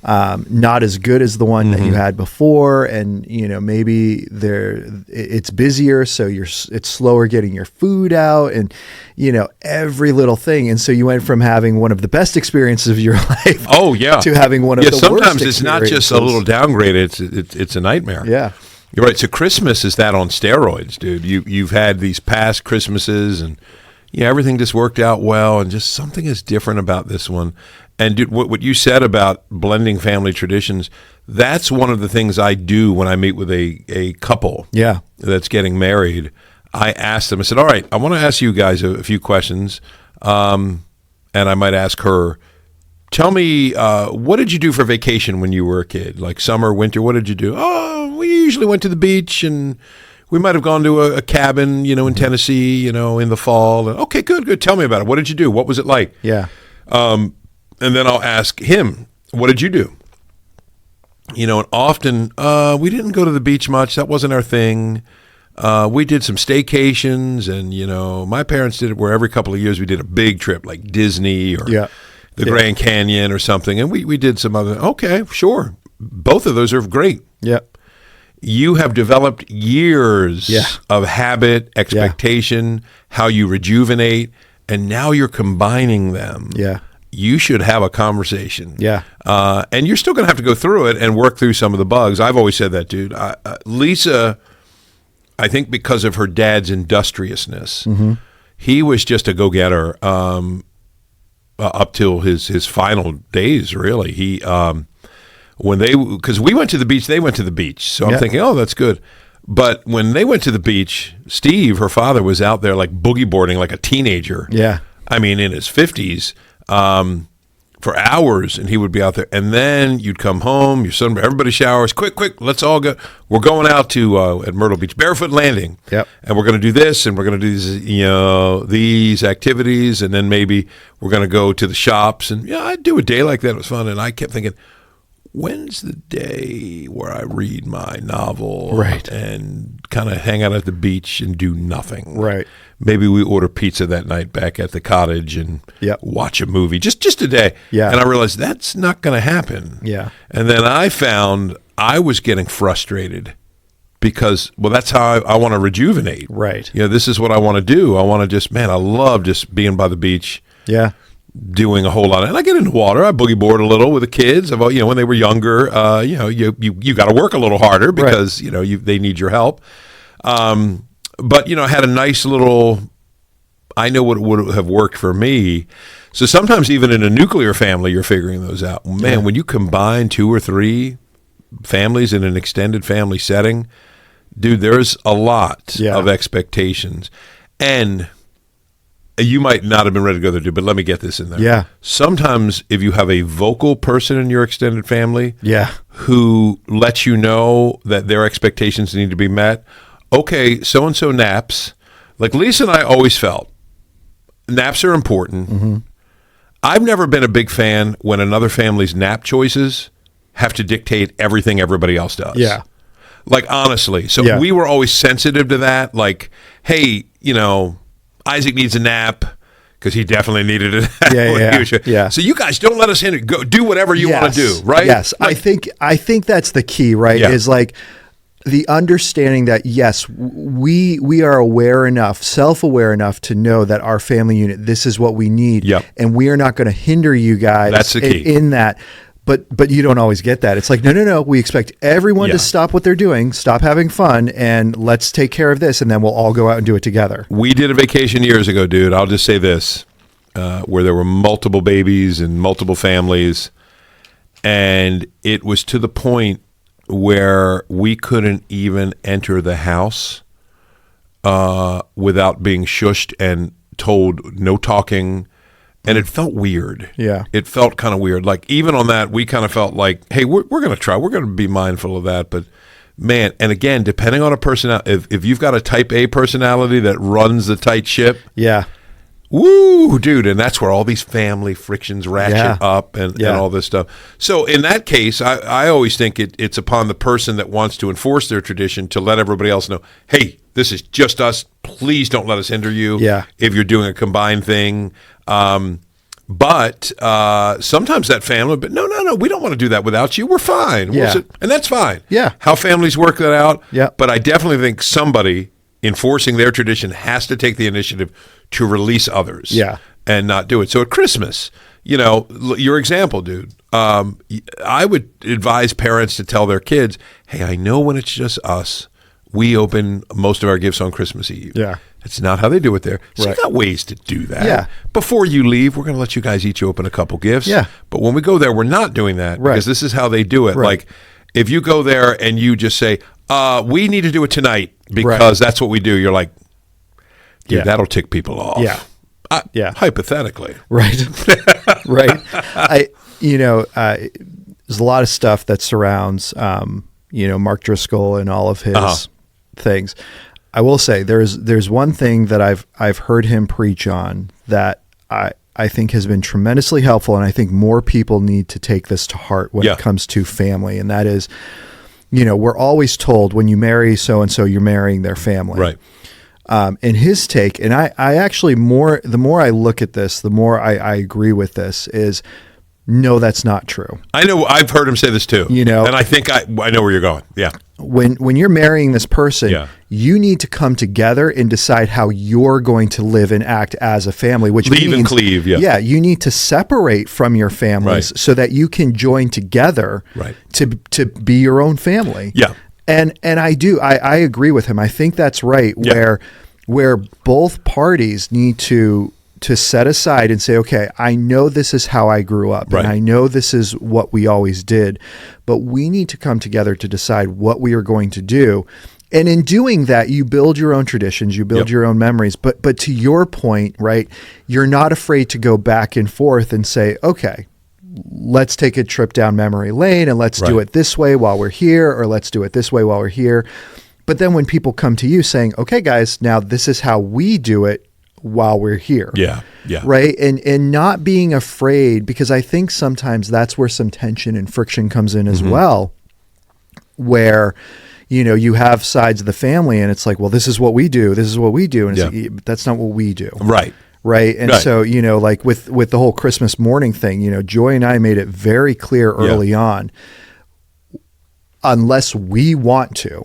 not as good as the one that you had before. And, maybe it's busier. So it's slower getting your food out and, every little thing. And so you went from having one of the best experiences of your life. Oh yeah. To having one of the worst sometimes it's not just a little downgrade. It's a nightmare. Yeah. You're right. So Christmas is that on steroids, dude. You've had these past Christmases and everything just worked out well, and just something is different about this one. And dude, what you said about blending family traditions, that's one of the things I do when I meet with a couple that's getting married. I ask them, I said, all right, I want to ask you guys a few questions. And I might ask her, tell me, what did you do for vacation when you were a kid? Like summer, winter, what did you do? Oh, we usually went to the beach, and we might have gone to a cabin, in Tennessee, in the fall. And, okay, good. Tell me about it. What did you do? What was it like? Yeah. And then I'll ask him, what did you do? And often we didn't go to the beach much. That wasn't our thing. We did some staycations, and, my parents did it where every couple of years we did a big trip like Disney or the Grand Canyon or something. And we did some other, okay, sure. Both of those are great. Yep. You have developed years of habit, expectation, how you rejuvenate, and now you're combining them. Yeah. You should have a conversation. Yeah. And you're still going to have to go through it and work through some of the bugs. I've always said that, dude. Lisa, I think because of her dad's industriousness, he was just a go-getter up till his final days, really. He because we went to the beach, they went to the beach. So I'm thinking, oh, that's good. But when they went to the beach, Steve, her father, was out there like boogie boarding like a teenager. Yeah. I mean, in his 50s, for hours, and he would be out there. And then you'd come home, your son, everybody showers, quick, let's all go. We're going out to at Myrtle Beach, Barefoot Landing. Yep. And we're going to do this, and we're going to do these activities, and then maybe we're going to go to the shops. And I'd do a day like that. It was fun. And I kept thinking, when's the day where I read my novel and kind of hang out at the beach and do nothing? Right. Maybe we order pizza that night back at the cottage and watch a movie, just a day. Yeah. And I realized that's not going to happen. Yeah. And then I found I was getting frustrated because, that's how I want to rejuvenate. Right. This is what I want to do. I want to just, I love just being by the beach. Yeah. Doing a whole lot, and I get into water. I boogie board a little with the kids. When they were younger, you got to work a little harder because they need your help. But I had a nice little. I know what would have worked for me. So sometimes even in a nuclear family, you're figuring those out. Man, when you combine 2 or 3 families in an extended family setting, dude, there's a lot of expectations, and you might not have been ready to go there, dude, but let me get this in there. Yeah. Sometimes if you have a vocal person in your extended family who lets you know that their expectations need to be met, okay, so-and-so naps. Like Lisa and I always felt naps are important. I've never been a big fan when another family's nap choices have to dictate everything everybody else does. Yeah. Like, honestly. So we were always sensitive to that. Like, hey, Isaac needs a nap because he definitely needed it. Yeah. So you guys don't let us in. Go do whatever you want to do, right? Yes. Like, I think that's the key, right? Yeah. Is like the understanding that yes, we are aware enough, self-aware enough to know that our family unit, this is what we need. Yep. And we are not going to hinder you guys That's the key. in that. But you don't always get that. It's like, no. We expect everyone to stop what they're doing, stop having fun, and let's take care of this, and then we'll all go out and do it together. We did a vacation years ago, dude. I'll just say this, where there were multiple babies and multiple families, and it was to the point where we couldn't even enter the house without being shushed and told no talking. And it felt weird. Yeah. It felt kind of weird. Like, even on that, we kind of felt like, hey, we're going to try. We're going to be mindful of that. But, man, and again, depending on a personality, if you've got a type A personality that runs the tight ship, Woo, dude. And that's where all these family frictions ratchet up and all this stuff. So in that case, I always think it's upon the person that wants to enforce their tradition to let everybody else know, hey, this is just us. Please don't let us hinder you if you're doing a combined thing. But sometimes that family, but no, we don't want to do that without you. We're fine. And that's fine. Yeah. How families work that out. Yeah. But I definitely think somebody enforcing their tradition has to take the initiative to release others. Yeah. And not do it. So at Christmas, your example, dude, I would advise parents to tell their kids, hey, I know when it's just us, we open most of our gifts on Christmas Eve. Yeah. It's not how they do it there. So you got ways to do that. Yeah. Before you leave, we're going to let you guys each open a couple gifts. Yeah. But when we go there, we're not doing that because this is how they do it. Like if you go there and you just say, we need to do it tonight because that's what we do. You're like, dude, that'll tick people off. Yeah. Hypothetically. Right. Right. There's a lot of stuff that surrounds, Mark Driscoll and all of his things. I will say there's one thing that I've heard him preach on that I think has been tremendously helpful, and I think more people need to take this to heart when it comes to family, and that is, we're always told when you marry so-and-so, you're marrying their family. Right. And his take, and I actually the more I look at this, the more I agree with this, is no, that's not true. I know. I've heard him say this too. And I think I know where you're going. Yeah. When you're marrying this person, you need to come together and decide how you're going to live and act as a family, which leave means, and cleave. Yeah. You need to separate from your families so that you can join together to be your own family. Yeah. And I agree with him. I think that's right. Where both parties need to set aside and say, okay, I know this is how I grew up and I know this is what we always did, but we need to come together to decide what we are going to do. And in doing that, you build your own traditions, you build your own memories. But to your point, right, you're not afraid to go back and forth and say, okay, let's take a trip down memory lane and let's do it this way while we're here, or let's do it this way while we're here. But then when people come to you saying, okay, guys, now this is how we do it while we're here. Yeah. Right. And not being afraid, because I think sometimes that's where some tension and friction comes in as well, where, you have sides of the family and it's like, well, this is what we do. This is what we do. And it's like, that's not what we do. Right. Right. And so, like with the whole Christmas morning thing, Joy and I made it very clear early on, unless we want to,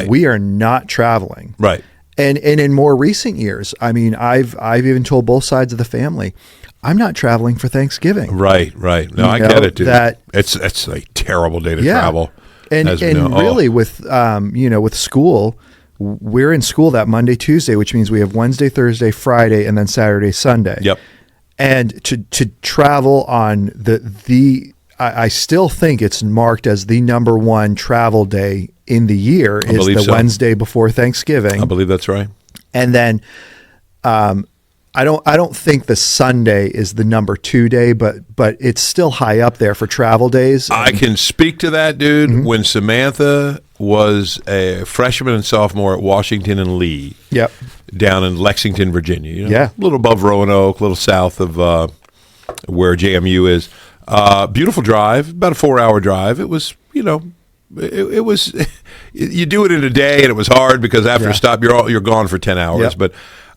we are not traveling. Right. And in more recent years, I mean, I've even told both sides of the family, I'm not traveling for Thanksgiving. Right. No, I get it, dude. It's a terrible day to travel. And really with with school, we're in school that Monday, Tuesday, which means we have Wednesday, Thursday, Friday, and then Saturday, Sunday. Yep. And to travel on I still think it's marked as the number one travel day in the year is the Wednesday before Thanksgiving. I believe that's right. And then I don't think the Sunday is the number 2 day, but it's still high up there for travel days. I can speak to that, dude. Mm-hmm. When Samantha was a freshman and sophomore at Washington and Lee, down in Lexington, Virginia, a little above Roanoke, a little south of where JMU is. Beautiful drive, about a 4-hour drive. It was, it was, you do it in a day and it was hard because after a stop, you're gone for 10 hours. Yep. But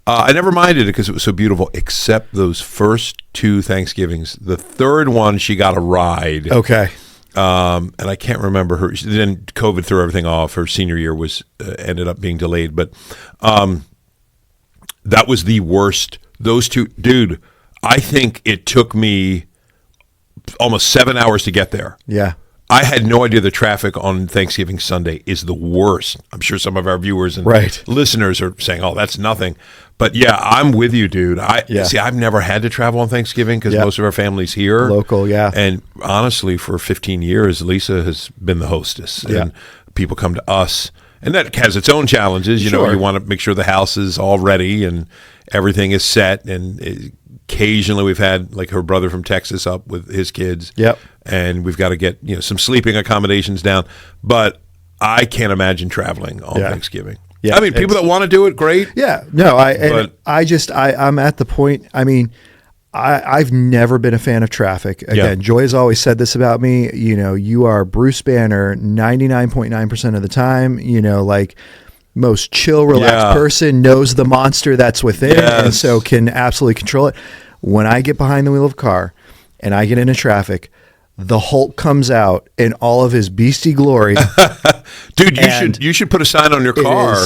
I never minded it because it was so beautiful, except those first 2 Thanksgivings. The third one, she got a ride. Okay. And I can't remember her. Then COVID threw everything off. Her senior year was ended up being delayed. But that was the worst. Those 2, dude, I think it took me almost 7 hours to get there. Yeah. I had no idea the traffic on Thanksgiving Sunday is the worst. I'm sure some of our viewers and listeners are saying, oh, that's nothing. But yeah, I'm with you, dude. See, I've never had to travel on Thanksgiving because most of our family's here. Local, And honestly, for 15 years, Lisa has been the hostess. And people come to us. And that has its own challenges. You know, you want to make sure the house is all ready and everything is set. And occasionally we've had like her brother from Texas up with his kids. Yep. And we've got to get, some sleeping accommodations down. But I can't imagine traveling on Thanksgiving. Yeah, I mean, people that want to do it, great. Yeah, no, I'm at the point. I mean, I've never been a fan of traffic. Again, Joy has always said this about me. You are Bruce Banner 99.9% of the time. Like most chill, relaxed person, knows the monster that's within, and so can absolutely control it. When I get behind the wheel of a car and I get into traffic, the Hulk comes out in all of his beastie glory. Dude, you should put a sign on your car.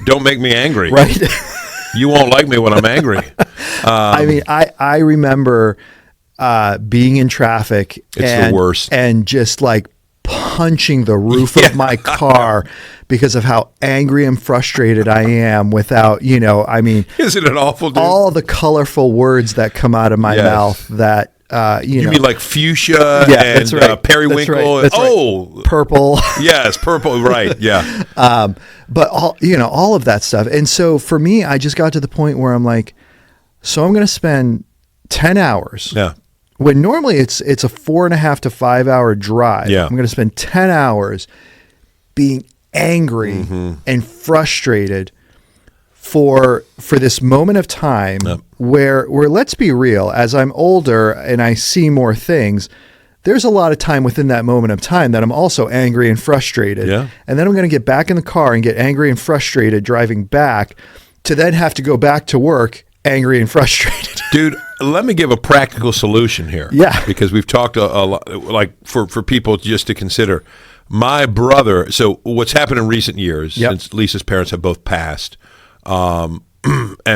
Don't make me angry. Right. You won't like me when I'm angry. I mean, I remember being in traffic. It's the worst. And just like punching the roof of my car because of how angry and frustrated I am without, I mean. Isn't it awful, dude? All the colorful words that come out of my mouth that, you mean like fuchsia and periwinkle? That's right. Purple. Yes, purple. Right. Yeah. But all of that stuff. And so for me, I just got to the point where I'm like, so I'm going to spend 10 hours. Yeah. When normally it's a 4.5 to 5 hour drive. Yeah. I'm going to spend 10 hours being angry and frustrated for this moment of time where let's be real, as I'm older and I see more things, there's a lot of time within that moment of time that I'm also angry and frustrated. Yeah. And then I'm going to get back in the car and get angry and frustrated driving back to then have to go back to work angry and frustrated. Dude, let me give a practical solution here. Yeah. Because we've talked a lot, like for people just to consider. My brother, so what's happened in recent years, since Lisa's parents have both passed, and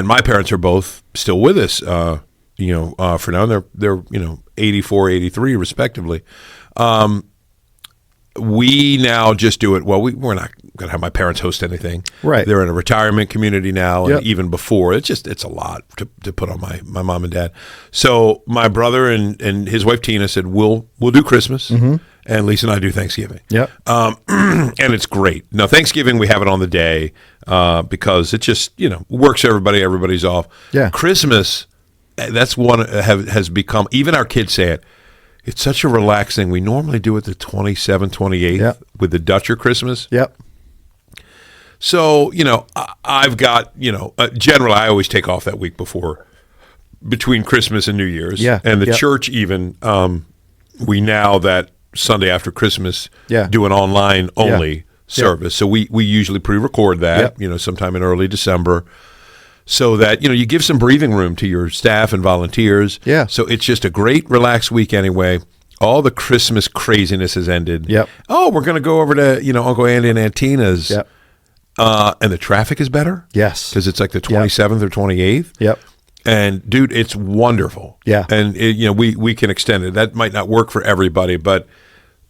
my parents are both still with us, for now, they're 84, 83 respectively. We now just do it. Well, we're not going to have my parents host anything. Right. They're in a retirement community now, and even before, it's a lot to put on my mom and dad. So my brother and his wife Tina said, we'll do Christmas, and Lisa and I do Thanksgiving. Yep. And it's great. Now, Thanksgiving, we have it on the day because it just, works for everybody. Everybody's off. Yeah. Christmas, that's one has become, even our kids say it, it's such a relaxed thing. We normally do it the 27th, 28th with the Dutcher Christmas. Yep. So, I've got, generally I always take off that week between Christmas and New Year's. Yeah. And the church even, we now that Sunday after Christmas do an online only service. So we usually pre-record that, sometime in early December. So that, you give some breathing room to your staff and volunteers. Yeah. So it's just a great relaxed week anyway. All the Christmas craziness has ended. Yep. Oh, we're going to go over to, Uncle Andy and Aunt Tina's. Yep. And the traffic is better. Yes. Because it's like the 27th or 28th. Yep. And, dude, it's wonderful. Yeah. And, we can extend it. That might not work for everybody, but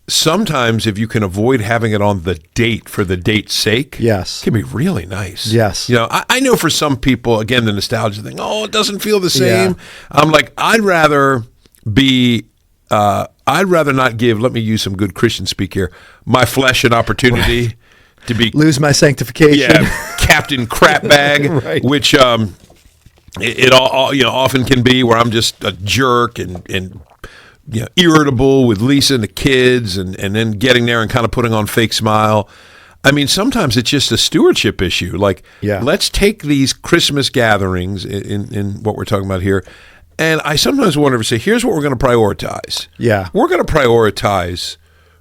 sometimes if you can avoid having it on the date for the date's sake, it can be really nice. Yes. I know for some people, again, the nostalgia thing, it doesn't feel the same. Yeah. I'm like, I'd rather not give, let me use some good Christian speak here, my flesh an opportunity to be lose my sanctification. Yeah, Captain Crapbag, which it all often can be, where I'm just a jerk and irritable with Lisa and the kids, and then getting there and kind of putting on fake smile. I mean, sometimes it's just a stewardship issue. Like, let's take these Christmas gatherings in what we're talking about here, and I sometimes wonder if here's what we're going to prioritize. Yeah, we're going to prioritize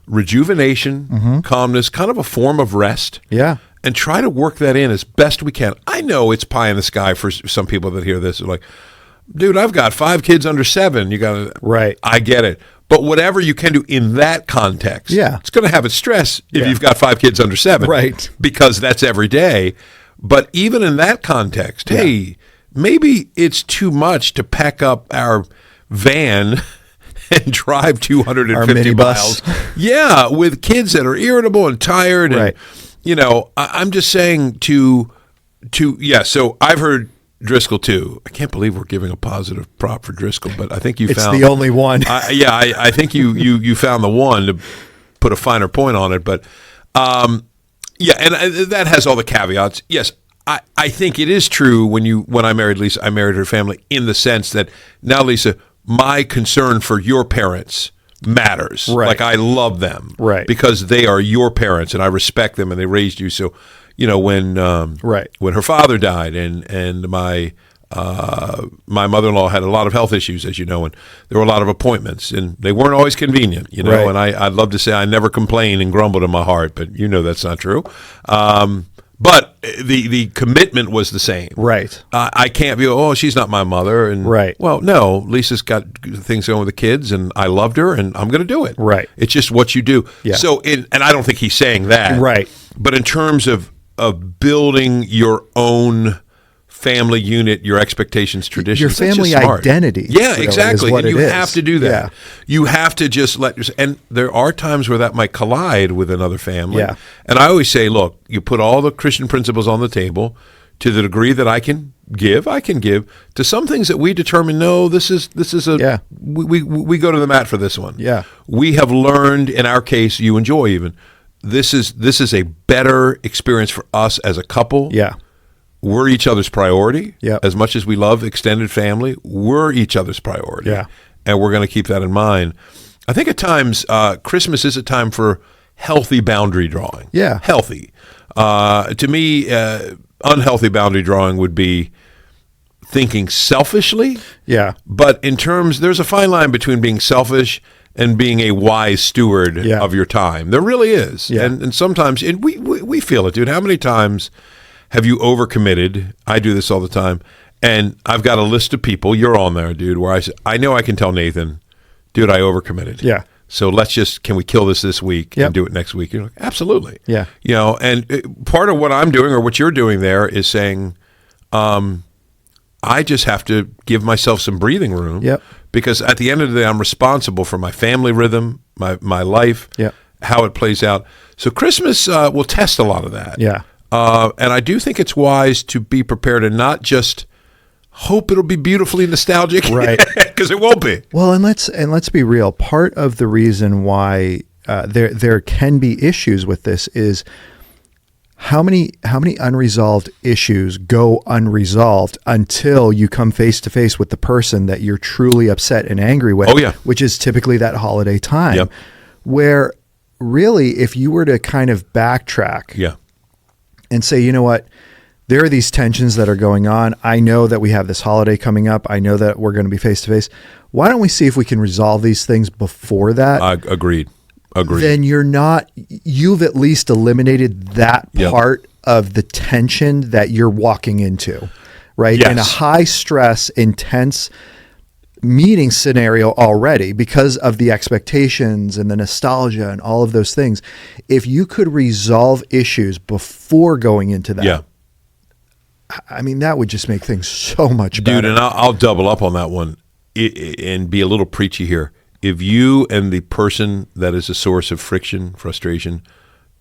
rejuvenation, calmness, kind of a form of rest. Yeah. And try to work that in as best we can. I know it's pie in the sky for some people that hear this. They're like, dude, I've got 5 kids under 7. You got to, right. I get it. But whatever you can do in that context, it's going to have its stress if you've got 5 kids under 7. Right. Because that's every day. But even in that context, hey, maybe it's too much to pack up our van and drive 250 miles. Yeah, with kids that are irritable and tired. And, I'm just saying so I've heard Driscoll too. I can't believe we're giving a positive prop for Driscoll, but I think it's the only one. I think you found the one to put a finer point on it. But, and that has all the caveats. Yes, I think it is true when I married Lisa, I married her family in the sense that now, Lisa, my concern for your parents matters. Right. Like, I love them. Right. Because they are your parents and I respect them and they raised you. So, when her father died, and my mother-in-law had a lot of health issues, as you know, and there were a lot of appointments, and they weren't always convenient, Right. and I'd love to say I never complained and grumbled in my heart, but that's not true. But the commitment was the same. Right. I can't be, she's not my mother. And Right. well, no, Lisa's got things going with the kids, and I loved her, and I'm going to do it. Right. It's just what you do. Yeah. So, and I don't think he's saying that. Right. But in terms of building your own family unit, your expectations, traditions, Your that's family just smart. identity, Yeah, really, exactly. is what And it you is. have to do that. Yeah. You have to just and there are times where that might collide with another family. Yeah. And I always say, look, you put all the Christian principles on the table to the degree that I can give to some things that we determine, no, this is Yeah. we go to the mat for this one. Yeah. We have learned, in our case, you and Joy even, this is a better experience for us as a couple. Yeah. We're each other's priority. Yep. As much as we love extended family, we're each other's priority. Yeah. And we're going to keep that in mind. I think at times Christmas is a time for healthy boundary drawing. Yeah. Healthy. To me, unhealthy boundary drawing would be thinking selfishly. Yeah. But in terms, there's a fine line between being selfish and being a wise steward Yeah. of your time. There really is. Yeah. And sometimes, and we feel it, dude. How many times have you overcommitted? I do this all the time. And I've got a list of people, you're on there, dude, where I know I can tell Nathan, dude, I overcommitted. Yeah. So can we kill this week Yep. and do it next week? You're like, absolutely. Yeah. And part of what I'm doing or what you're doing there is saying, I just have to give myself some breathing room. Yep. Because at the end of the day, I'm responsible for my family rhythm, my life, Yep. how it plays out. So Christmas will test a lot of that. Yeah. And I do think it's wise to be prepared and not just hope it'll be beautifully nostalgic, Right? Because it won't be. Well, and let's be real. Part of the reason why there can be issues with this is how many unresolved issues go unresolved until you come face to face with the person that you're truly upset and angry with. Oh, yeah. Which is typically that holiday time, Yep. where really, if you were to kind of backtrack, Yeah. and say, you know what, there are these tensions that are going on. I know that we have this holiday coming up. I know that we're going to be face to face. Why don't we see if we can resolve these things before that? Agreed. Then you've at least eliminated that Yep. part of the tension that you're walking into, right? Yes. In a high stress, intense meeting scenario already because of the expectations and the nostalgia and all of those things. If you could resolve issues before going into that, Yeah. I mean, that would just make things so much better. Dude, and I'll double up on that one and be a little preachy here. If you and the person that is a source of friction, frustration,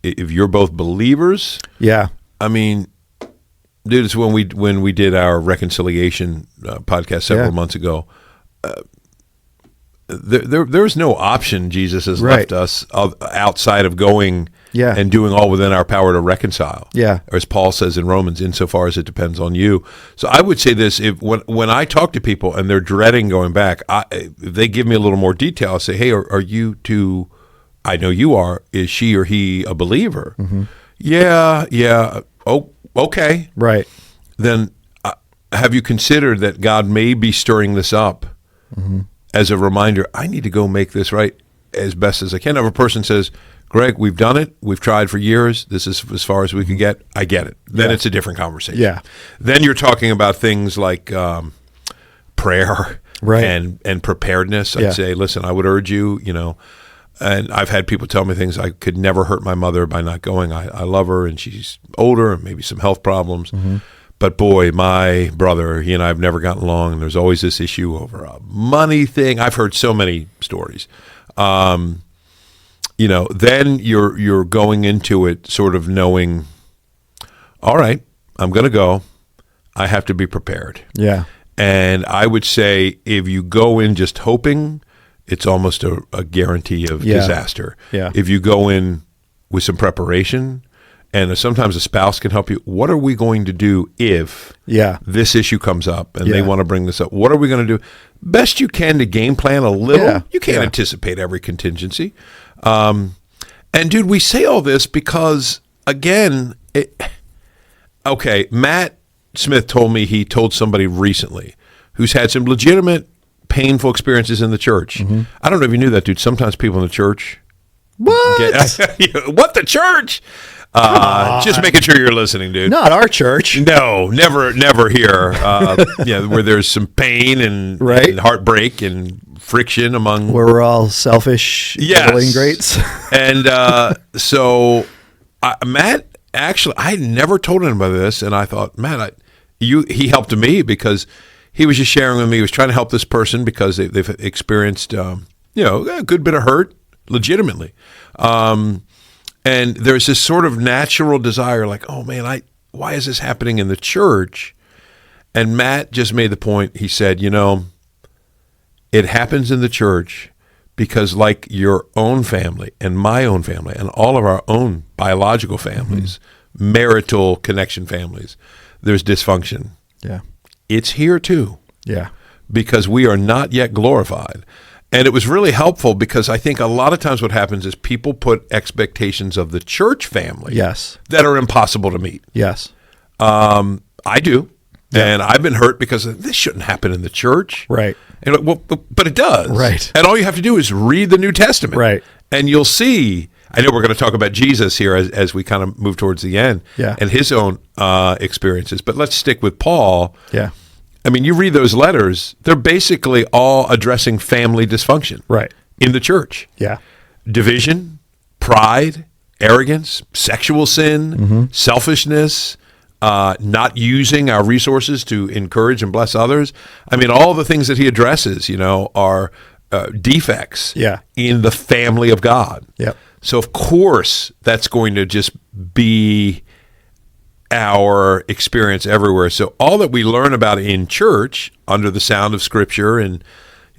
if you're both believers, Yeah. I mean, dude, it's when we did our reconciliation podcast several Yeah. months ago. There's no option Jesus has Right. left us outside of going Yeah. and doing all within our power to reconcile. Yeah. Or as Paul says in Romans, insofar as it depends on you. So I would say this: when I talk to people and they're dreading going back, if they give me a little more detail, I say, "Hey, are you two? I know you are. Is she or he a believer?" Mm-hmm. Yeah. Oh, okay. Right. Then have you considered that God may be stirring this up as a reminder? I need to go make this right as best as I can. If a person says, Greg, we've done it. We've tried for years. This is as far as we can get. I get it. Then Yeah. it's a different conversation. Yeah. Then you're talking about things like prayer Right. and preparedness. Yeah. I'd say, listen, I would urge you, and I've had people tell me things. I could never hurt my mother by not going. I love her, and she's older, and maybe some health problems. Mm-hmm. But boy, my brother, he and I have never gotten along, and there's always this issue over a money thing. I've heard so many stories. Then you're going into it sort of knowing, all right, I'm going to go. I have to be prepared. Yeah. And I would say if you go in just hoping, it's almost a guarantee of Yeah. disaster. Yeah. If you go in with some preparation, and sometimes a spouse can help you, what are we going to do if Yeah. this issue comes up and they Yeah. want to bring this up? What are we going to do? Best you can to game plan a little. Yeah. You can't Yeah. anticipate every contingency. And dude, we say all this because, again, Okay, Matt Smith told me he told somebody recently who's had some legitimate painful experiences in the church. I don't know if you knew that, dude. Sometimes people in the church what the church? Just making sure you're listening, dude. Not our church. No, never here. Where there's some pain and heartbreak and friction among. Where we're all selfish, little ingrates. And so, Matt, actually, I never told anybody this, and I thought, Matt, he helped me because he was just sharing with me. He was trying to help this person because they've experienced, a good bit of hurt, legitimately. And there's this sort of natural desire, like, oh man, why is this happening in the church? And Matt just made the point. He said, it happens in the church because, like your own family and my own family and all of our own biological families, marital connection families, there's dysfunction. Yeah. It's here too. Yeah. Because we are not yet glorified. And it was really helpful because I think a lot of times what happens is people put expectations of the church family that are impossible to meet. Yes. I do. Yeah. And I've been hurt because this shouldn't happen in the church. Right. And, but it does. Right. And all you have to do is read the New Testament. Right. And you'll see, I know we're going to talk about Jesus here as we kind of move towards the end and his own experiences. But let's stick with Paul. Yeah. I mean, you read those letters, they're basically all addressing family dysfunction in the church. Yeah. Division, pride, arrogance, sexual sin, selfishness, not using our resources to encourage and bless others. I mean, all the things that he addresses, are defects in the family of God. Yep. So, of course, that's going to just be our experience everywhere. So all that we learn about in church under the sound of Scripture and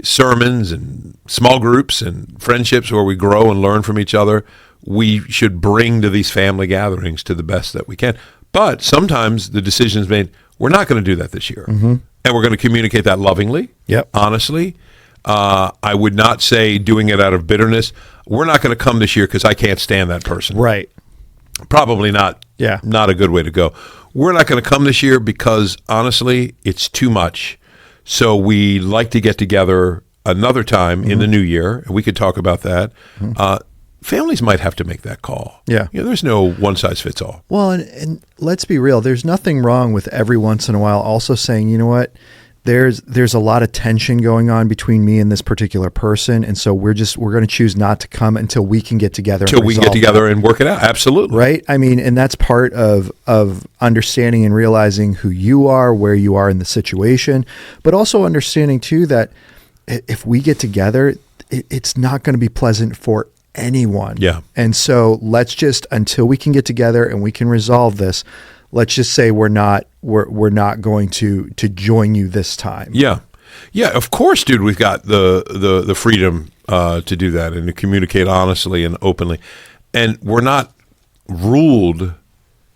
sermons and small groups and friendships where we grow and learn from each other, we should bring to these family gatherings to the best that we can. But sometimes the decision is made, we're not going to do that this year. And we're going to communicate that lovingly, honestly. I would not say doing it out of bitterness. We're not going to come this year because I can't stand that person. Right. Probably not. Yeah. Not a good way to go. We're not going to come this year because, honestly, it's too much. So we like to get together another time in the new year, and we could talk about that. Families might have to make that call. Yeah. There's no one size fits all. Well, and let's be real. There's nothing wrong with every once in a while also saying, you know what? There's a lot of tension going on between me and this particular person, and so we're going to choose not to come until we can get together. Until we can get together and work it out. Absolutely. Right? I mean, and that's part of understanding and realizing who you are, where you are in the situation, but also understanding too that if we get together, it's not going to be pleasant for anyone. Yeah. And so let's just, until we can get together and we can resolve this, let's just say we're not going to join you this time. Yeah. Yeah, of course, dude, we've got the freedom to do that and to communicate honestly and openly. And we're not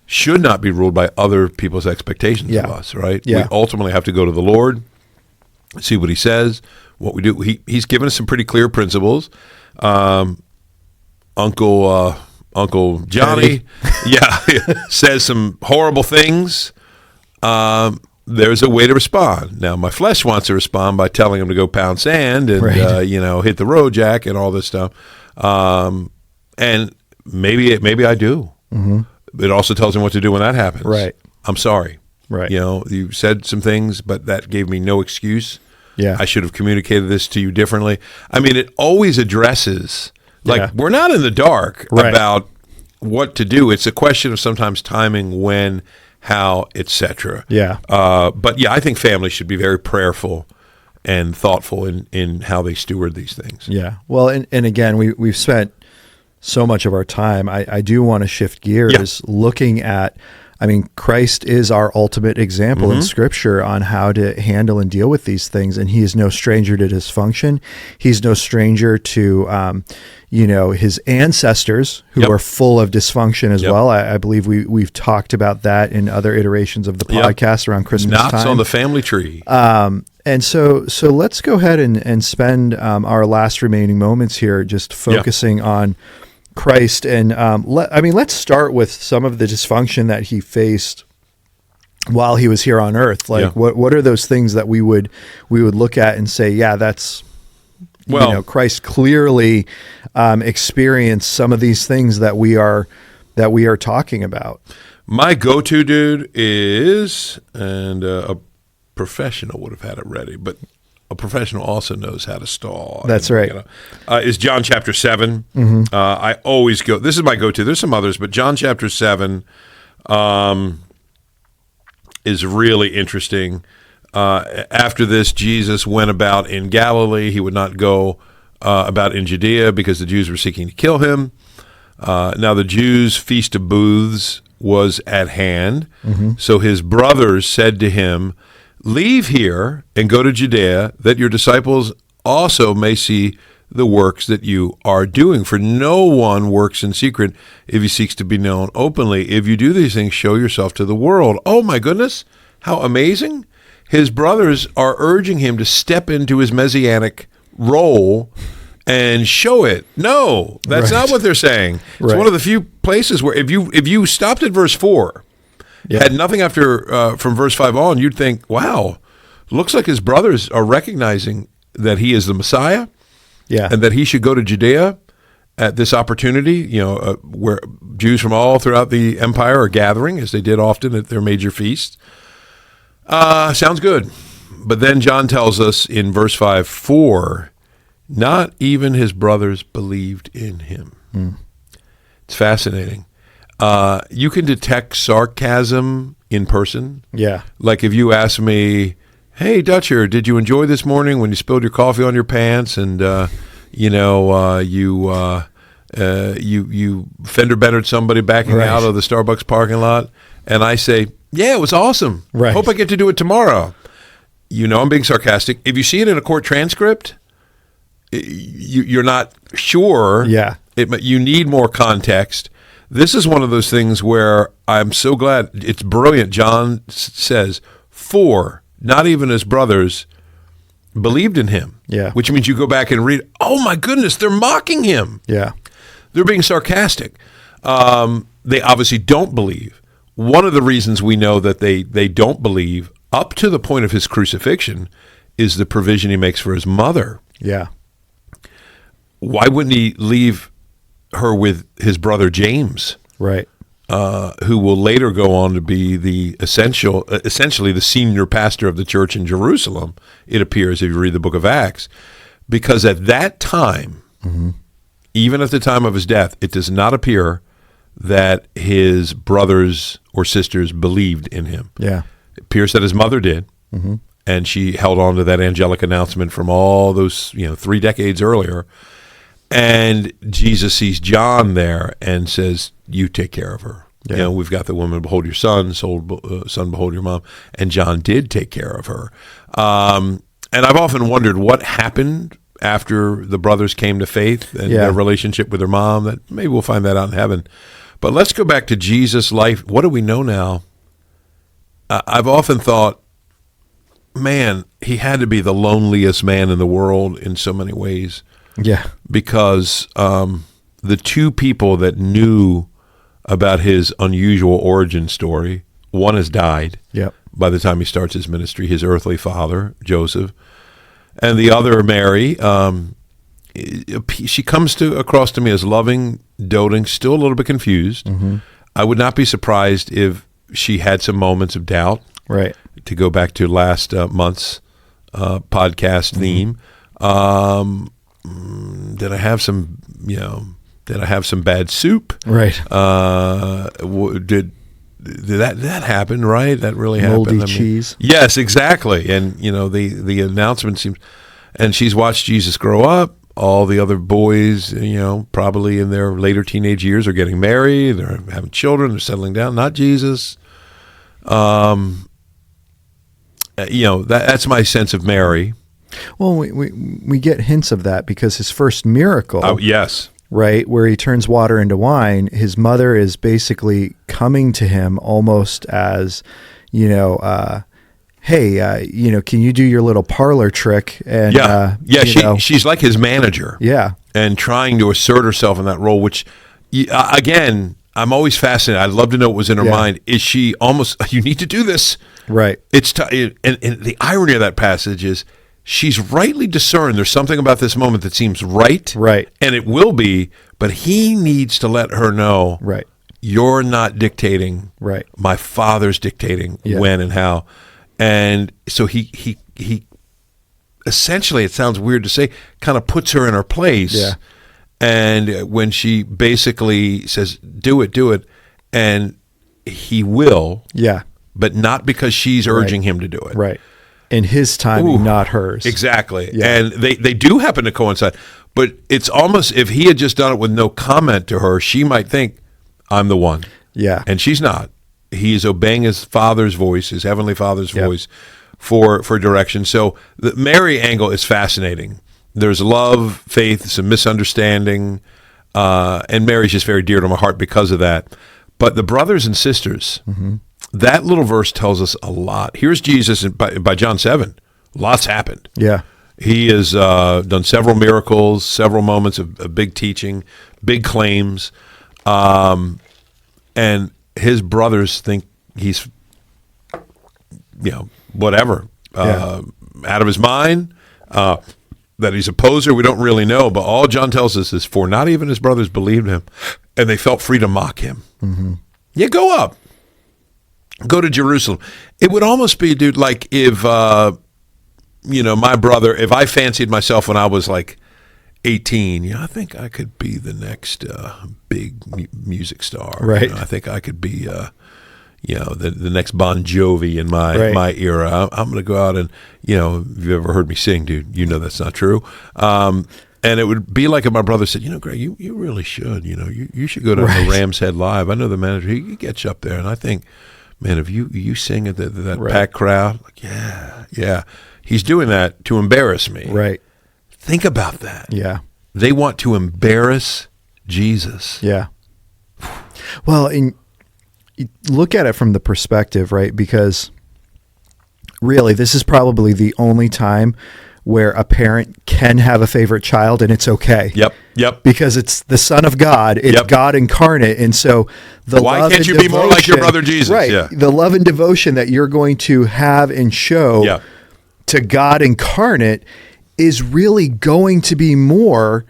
should not be ruled by other people's expectations of us, right? Yeah. We ultimately have to go to the Lord, see what he says, what we do. He's given us some pretty clear principles. Uncle Johnny, says some horrible things. There's a way to respond. Now, my flesh wants to respond by telling him to go pound sand and hit the road, Jack, and all this stuff. And maybe I do. It also tells him what to do when that happens. Right. I'm sorry. Right. You said some things, but that gave me no excuse. Yeah. I should have communicated this to you differently. I mean, it always addresses. We're not in the dark about what to do. It's a question of sometimes timing, when, how, etc. Yeah. But I think families should be very prayerful and thoughtful in how they steward these things. Yeah. Well, and again, we've spent so much of our time. I do want to shift gears looking at, Christ is our ultimate example in Scripture on how to handle and deal with these things, and he is no stranger to dysfunction. He's no stranger to, his ancestors who are full of dysfunction as well. I believe we've talked about that in other iterations of the podcast around Christmas time. Knots on the family tree. And so let's go ahead and spend our last remaining moments here just focusing on Christ. And let's start with some of the dysfunction that he faced while he was here on earth? Like, what are those things that we would look at and say, yeah, that's, Christ clearly experienced some of these things that we are talking about. My go-to, dude, is, and a professional would have had it ready, but a professional also knows how to stall. That's right. Is John chapter 7. I always go, this is my go-to. There's some others, but John chapter 7 is really interesting. After this, Jesus went about in Galilee. He would not go about in Judea because the Jews were seeking to kill him. Now the Jews' feast of booths was at hand. So his brothers said to him, "Leave here and go to Judea, that your disciples also may see the works that you are doing. For no one works in secret if he seeks to be known openly. If you do these things, show yourself to the world." Oh my goodness, how amazing. His brothers are urging him to step into his messianic role and show it. No, that's not what they're saying. It's one of the few places where if you stopped at verse 4, had nothing after from verse 5 on, you'd think, wow, looks like his brothers are recognizing that he is the Messiah, and that he should go to Judea at this opportunity, where Jews from all throughout the empire are gathering, as they did often at their major feasts. Sounds good. But then John tells us in verse 5, "For not even his brothers believed in him." It's fascinating. You can detect sarcasm in person. Yeah. Like if you ask me, "Hey, Dutcher, did you enjoy this morning when you spilled your coffee on your pants and you fender bendered somebody backing out of the Starbucks parking lot?" And I say, "Yeah, it was awesome. Hope I get to do it tomorrow." I'm being sarcastic. If you see it in a court transcript, you're not sure. Yeah. You need more context. This is one of those things where I'm so glad. It's brilliant. John says, "For not even his brothers believed in him." Yeah. Which means you go back and read, oh my goodness, they're mocking him. Yeah. They're being sarcastic. They obviously don't believe. One of the reasons we know that they don't believe up to the point of his crucifixion is the provision he makes for his mother. Yeah. Why wouldn't he leave her with his brother James? Right. Who will later go on to be the essentially the senior pastor of the church in Jerusalem, it appears, if you read the book of Acts. Because at that time, even at the time of his death, it does not appear that his brothers or sisters believed in him. Yeah. It appears that his mother did, and she held on to that angelic announcement from all those 3 decades earlier. And Jesus sees John there and says, "You take care of her. Yeah. We've got the woman, behold your son, son, behold your mom." And John did take care of her. And I've often wondered what happened after the brothers came to faith and their relationship with their mom. That maybe we'll find that out in heaven. But let's go back to Jesus' life. What do we know now? I've often thought, man, he had to be the loneliest man in the world in so many ways. Yeah. Because the two people that knew about his unusual origin story, one has died by the time he starts his ministry, his earthly father, Joseph, and the other, Mary, she comes across to me as loving, doting, still a little bit confused. I would not be surprised if she had some moments of doubt. Right. To go back to last month's podcast theme, did I have some, did I have some bad soup? Right. Did that happen? Right. That really happened. Moldy cheese. Yes, exactly. And the announcement seems, and she's watched Jesus grow up. All the other boys, probably in their later teenage years, are getting married. They're having children. They're settling down. Not Jesus. That's my sense of Mary. Well, we get hints of that because his first miracle. Oh, yes. Right, where he turns water into wine, his mother is basically coming to him almost as, hey, can you do your little parlor trick? And she's like his manager. Yeah, and trying to assert herself in that role, which, again, I'm always fascinated. I'd love to know what was in her mind. Is she almost, you need to do this. Right. It's and the irony of that passage is she's rightly discerned. There's something about this moment that seems right. Right. And it will be, but he needs to let her know. Right. You're not dictating. Right. My Father's dictating when and how. And so he essentially, it sounds weird to say, kind of puts her in her place. Yeah. And when she basically says, do it, and he will. Yeah. But not because she's urging him to do it. Right. In his timing, not hers. Exactly. Yeah. And they do happen to coincide. But it's almost, if he had just done it with no comment to her, she might think, I'm the one. Yeah. And she's not. He is obeying his Father's voice, his Heavenly Father's voice for direction. So the Mary angle is fascinating. There's love, faith, some misunderstanding, and Mary's just very dear to my heart because of that. But the brothers and sisters, that little verse tells us a lot. Here's Jesus by John 7. Lots happened. Yeah. He has done several miracles, several moments of big teaching, big claims, and his brothers think he's, whatever, out of his mind, that he's a poser. We don't really know, but all John tells us is, for not even his brothers believed him, and they felt free to mock him. Mm-hmm. Yeah, go up. Go to Jerusalem. It would almost be, dude, like if, my brother, if I fancied myself when I was like 18, I think I could be the next big music star. Right. I think I could be, the next Bon Jovi in my era. I'm going to go out and, if you've ever heard me sing, dude, that's not true. And it would be like if my brother said, Greg, you really should, you should go to the Rams Head Live. I know the manager, he gets you up there. And I think, man, if you sing at that packed crowd, like, yeah. He's doing that to embarrass me. Right. Think about that. Yeah. They want to embarrass Jesus. Yeah. Well, and you look at it from the perspective, right? Because really, this is probably the only time where a parent can have a favorite child and it's okay. Yep. Because it's the Son of God. It's God incarnate. And so why can't you be more like your brother Jesus? Right. Yeah. The love and devotion that you're going to have and show to God incarnate is really going to be more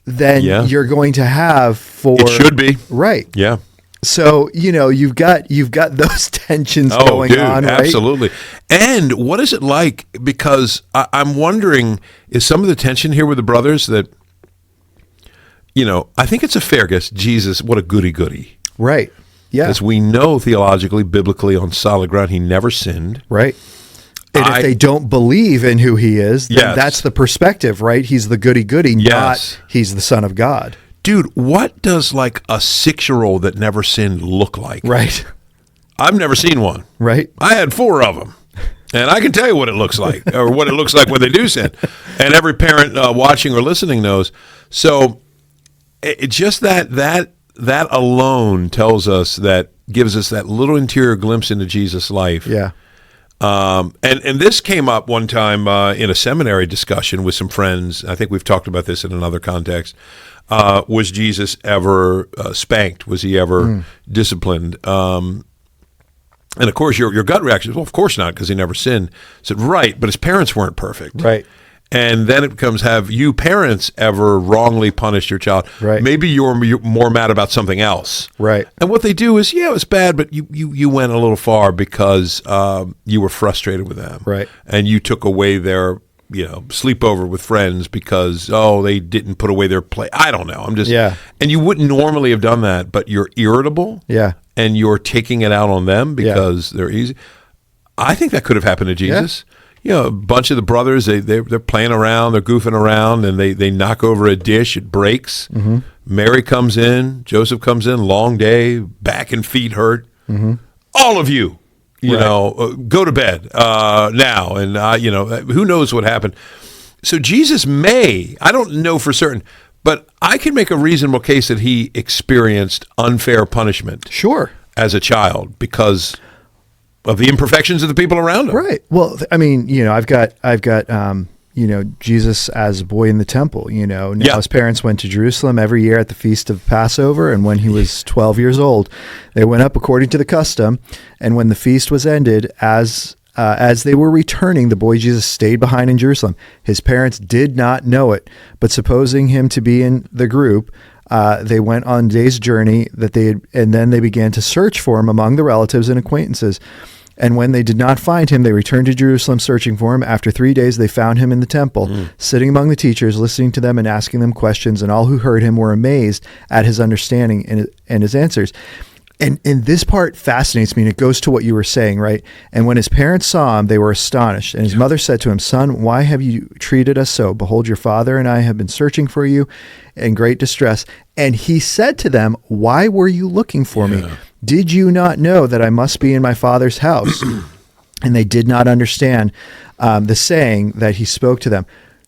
than you're going to have for. It should be. Right. Yeah. So, you've got those tensions going on, right? Absolutely. And what is it like? Because I'm wondering, is some of the tension here with the brothers that, I think it's a fair guess, Jesus, what a goody-goody. Right. Yeah. As we know theologically, biblically, on solid ground, he never sinned. Right. And if they don't believe in who he is, then that's the perspective, right? He's the goody-goody, not he's the Son of God. Dude, what does like a 6-year-old that never sinned look like? Right. I've never seen one. Right. I had 4 of them. And I can tell you what it looks like, or what it looks like when they do sin. And every parent watching or listening knows. So it just that alone tells us, that gives us that little interior glimpse into Jesus' life. Yeah. And this came up one time in a seminary discussion with some friends. I think we've talked about this in another context. Was Jesus ever spanked? Was he ever disciplined? And of course, your gut reaction is, well, of course not, because he never sinned. I said, right, but his parents weren't perfect. Right. And then it becomes, have you parents ever wrongly punished your child? Right. Maybe you're more mad about something else. Right. And what they do is, it was bad, but you went a little far because you were frustrated with them. Right. And you took away their sleepover with friends because, they didn't put away their play. I don't know. I'm just, and you wouldn't normally have done that, but you're irritable. Yeah. And you're taking it out on them because they're easy. I think that could have happened to Jesus. A bunch of the brothers, they're playing around, they're goofing around, and they knock over a dish, it breaks. Mm-hmm. Mary comes in, Joseph comes in, long day, back and feet hurt. Mm-hmm. All of you, go to bed now. And, who knows what happened. So Jesus I don't know for certain, but I can make a reasonable case that he experienced unfair punishment. Sure. As a child, because of the imperfections of the people around him. Right. Well, I mean, I've got Jesus as a boy in the temple. Now Yeah. his parents went to Jerusalem every year at the feast of Passover, and when he was 12 years old, they went up according to the custom. And when the feast was ended, as they were returning, the boy Jesus stayed behind in Jerusalem. His parents did not know it, but supposing him to be in the group, they went on a day's journey and then they began to search for him among the relatives and acquaintances. And when they did not find him, they returned to Jerusalem searching for him. After 3 days, they found him in the temple, sitting among the teachers, listening to them and asking them questions. And all who heard him were amazed at his understanding and his answers. And this part fascinates me, and it goes to what you were saying, right? And when his parents saw him, they were astonished. And his mother said to him, "Son, why have you treated us so? Behold, your father and I have been searching for you in great distress." And he said to them, "Why were you looking for me? Did you not know that I must be in my father's house?" And they did not understand the saying that he spoke to them.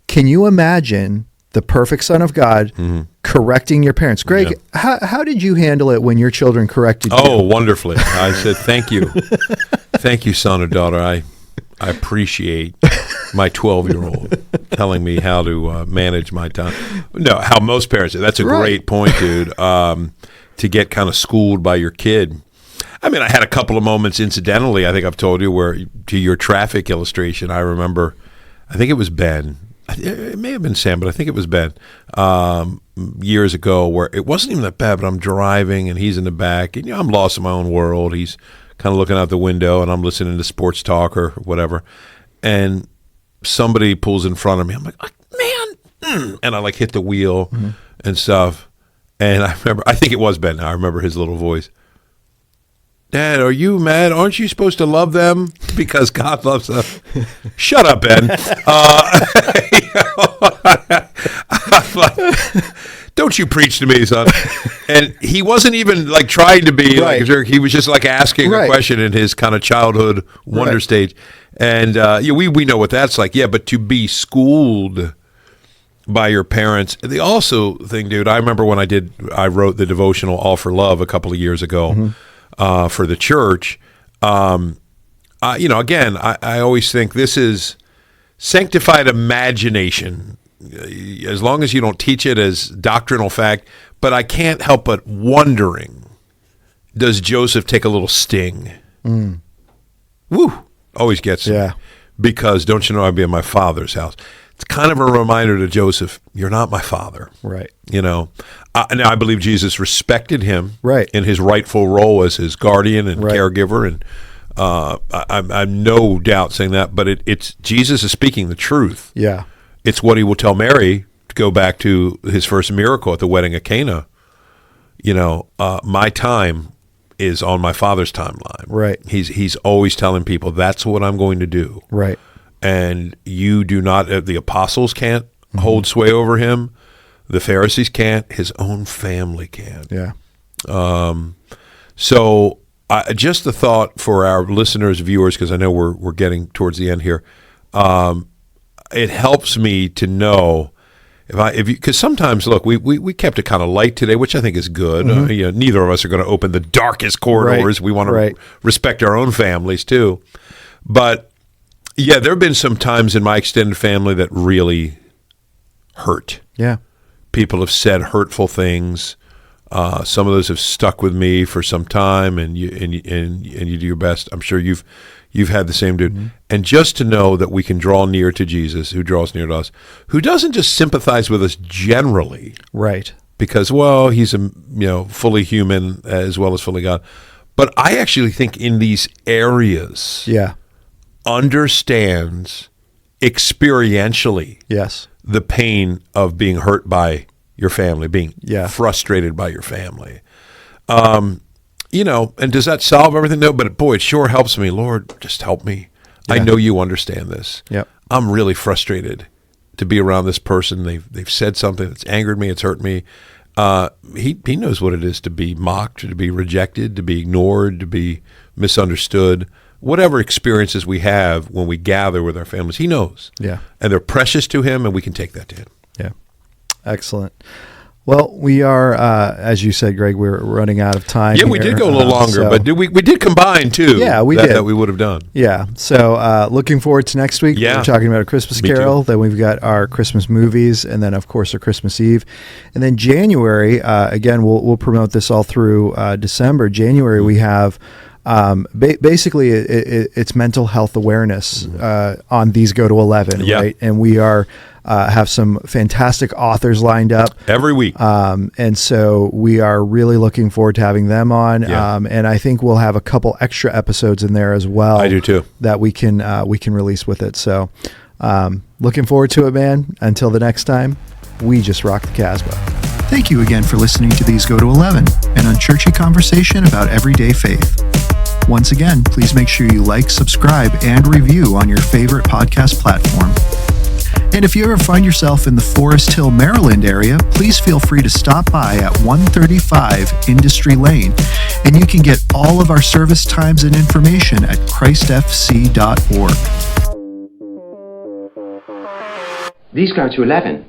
Can you imagine the perfect Son of God correcting your parents? Greg, how did you handle it when your children corrected you? Oh, wonderfully. I said, thank you. Thank you, son or daughter. I appreciate my 12-year-old telling me how to manage my time. No, how most parents do. That's a great point, dude, to get kind of schooled by your kid. I mean, I had a couple of moments, incidentally, I think I've told you, where to your traffic illustration, I remember, I think it was Ben. It may have been Sam, but I think it was Ben, years ago, where it wasn't even that bad, but I'm driving and he's in the back, and I'm lost in my own world. He's kind of looking out the window and I'm listening to sports talk or whatever, and somebody pulls in front of me. I'm like, man, and I like hit the wheel and stuff. And I remember, I think it was Ben. I remember his little voice. "Dad, are you mad? Aren't you supposed to love them because God loves them?" Shut up, Ben. Don't you preach to me, son. And he wasn't even like trying to be like a jerk. He was just like asking a question in his kind of childhood wonder stage. And we know what that's like. Yeah, but to be schooled by your parents. The also thing, dude, I remember when I wrote the devotional All for Love a couple of years ago. For the church, again, I always think this is sanctified imagination, as long as you don't teach it as doctrinal fact. But I can't help but wondering, does Joseph take a little sting? Woo! Always gets me. Because don't you know I'd be in my father's house? It's kind of a reminder to Joseph, you're not my father. Right. Now I believe Jesus respected him in his rightful role as his guardian and caregiver, and I'm no doubt saying that, but it's Jesus is speaking the truth. Yeah. It's what he will tell Mary, to go back to his first miracle at the wedding of Cana. My time is on my father's timeline. Right. He's always telling people, that's what I'm going to do. Right. And you do not, the apostles can't hold sway over him. The Pharisees can't. His own family can. Yeah. So just the thought for our listeners, viewers, because I know we're getting towards the end here. It helps me to know because sometimes, look, we kept it kind of light today, which I think is good. Neither of us are going to open the darkest corridors. We want to respect our own families too. But yeah, there have been some times in my extended family that really hurt. Yeah. People have said hurtful things. Some of those have stuck with me for some time, and you do your best. I'm sure you've had the same, dude. And just to know that we can draw near to Jesus, who draws near to us, who doesn't just sympathize with us generally, right? Because he's fully human as well as fully God. But I actually think in these areas, understands experientially, the pain of being hurt by your family, being frustrated by your family. And does that solve everything? No, but boy, it sure helps me. Lord, just help me. Yeah. I know you understand this. Yep. I'm really frustrated to be around this person. They've said something that's angered me. It's hurt me. He knows what it is to be mocked, to be rejected, to be ignored, to be misunderstood. Whatever experiences we have when we gather with our families, he knows. Yeah. And they're precious to him, and we can take that to him. Yeah. Excellent. Well, we are, as you said, Greg, we're running out of time. Yeah, we did go a little longer, but we did combine too. Yeah, we did. That we would have done. Yeah. So looking forward to next week. Yeah. We're talking about A Christmas Me Carol. too. Then we've got our Christmas movies, and then, of course, our Christmas Eve. And then January, again, we'll promote this all through December. January, we have... basically, it's mental health awareness on These Go to 11, Yeah. right? And we are have some fantastic authors lined up Every week. and so we are really looking forward to having them on. Yeah. And I think we'll have a couple extra episodes in there as well. I do too. That we can release with it. So looking forward to it, man. Until the next time, we just rock the Casbah. Thank you again for listening to These Go to 11, an unchurchy conversation about everyday faith. Once again, please make sure you like, subscribe, and review on your favorite podcast platform. And if you ever find yourself in the Forest Hill, Maryland area, please feel free to stop by at 135 Industry Lane, and you can get all of our service times and information at christfc.org. These go to 11.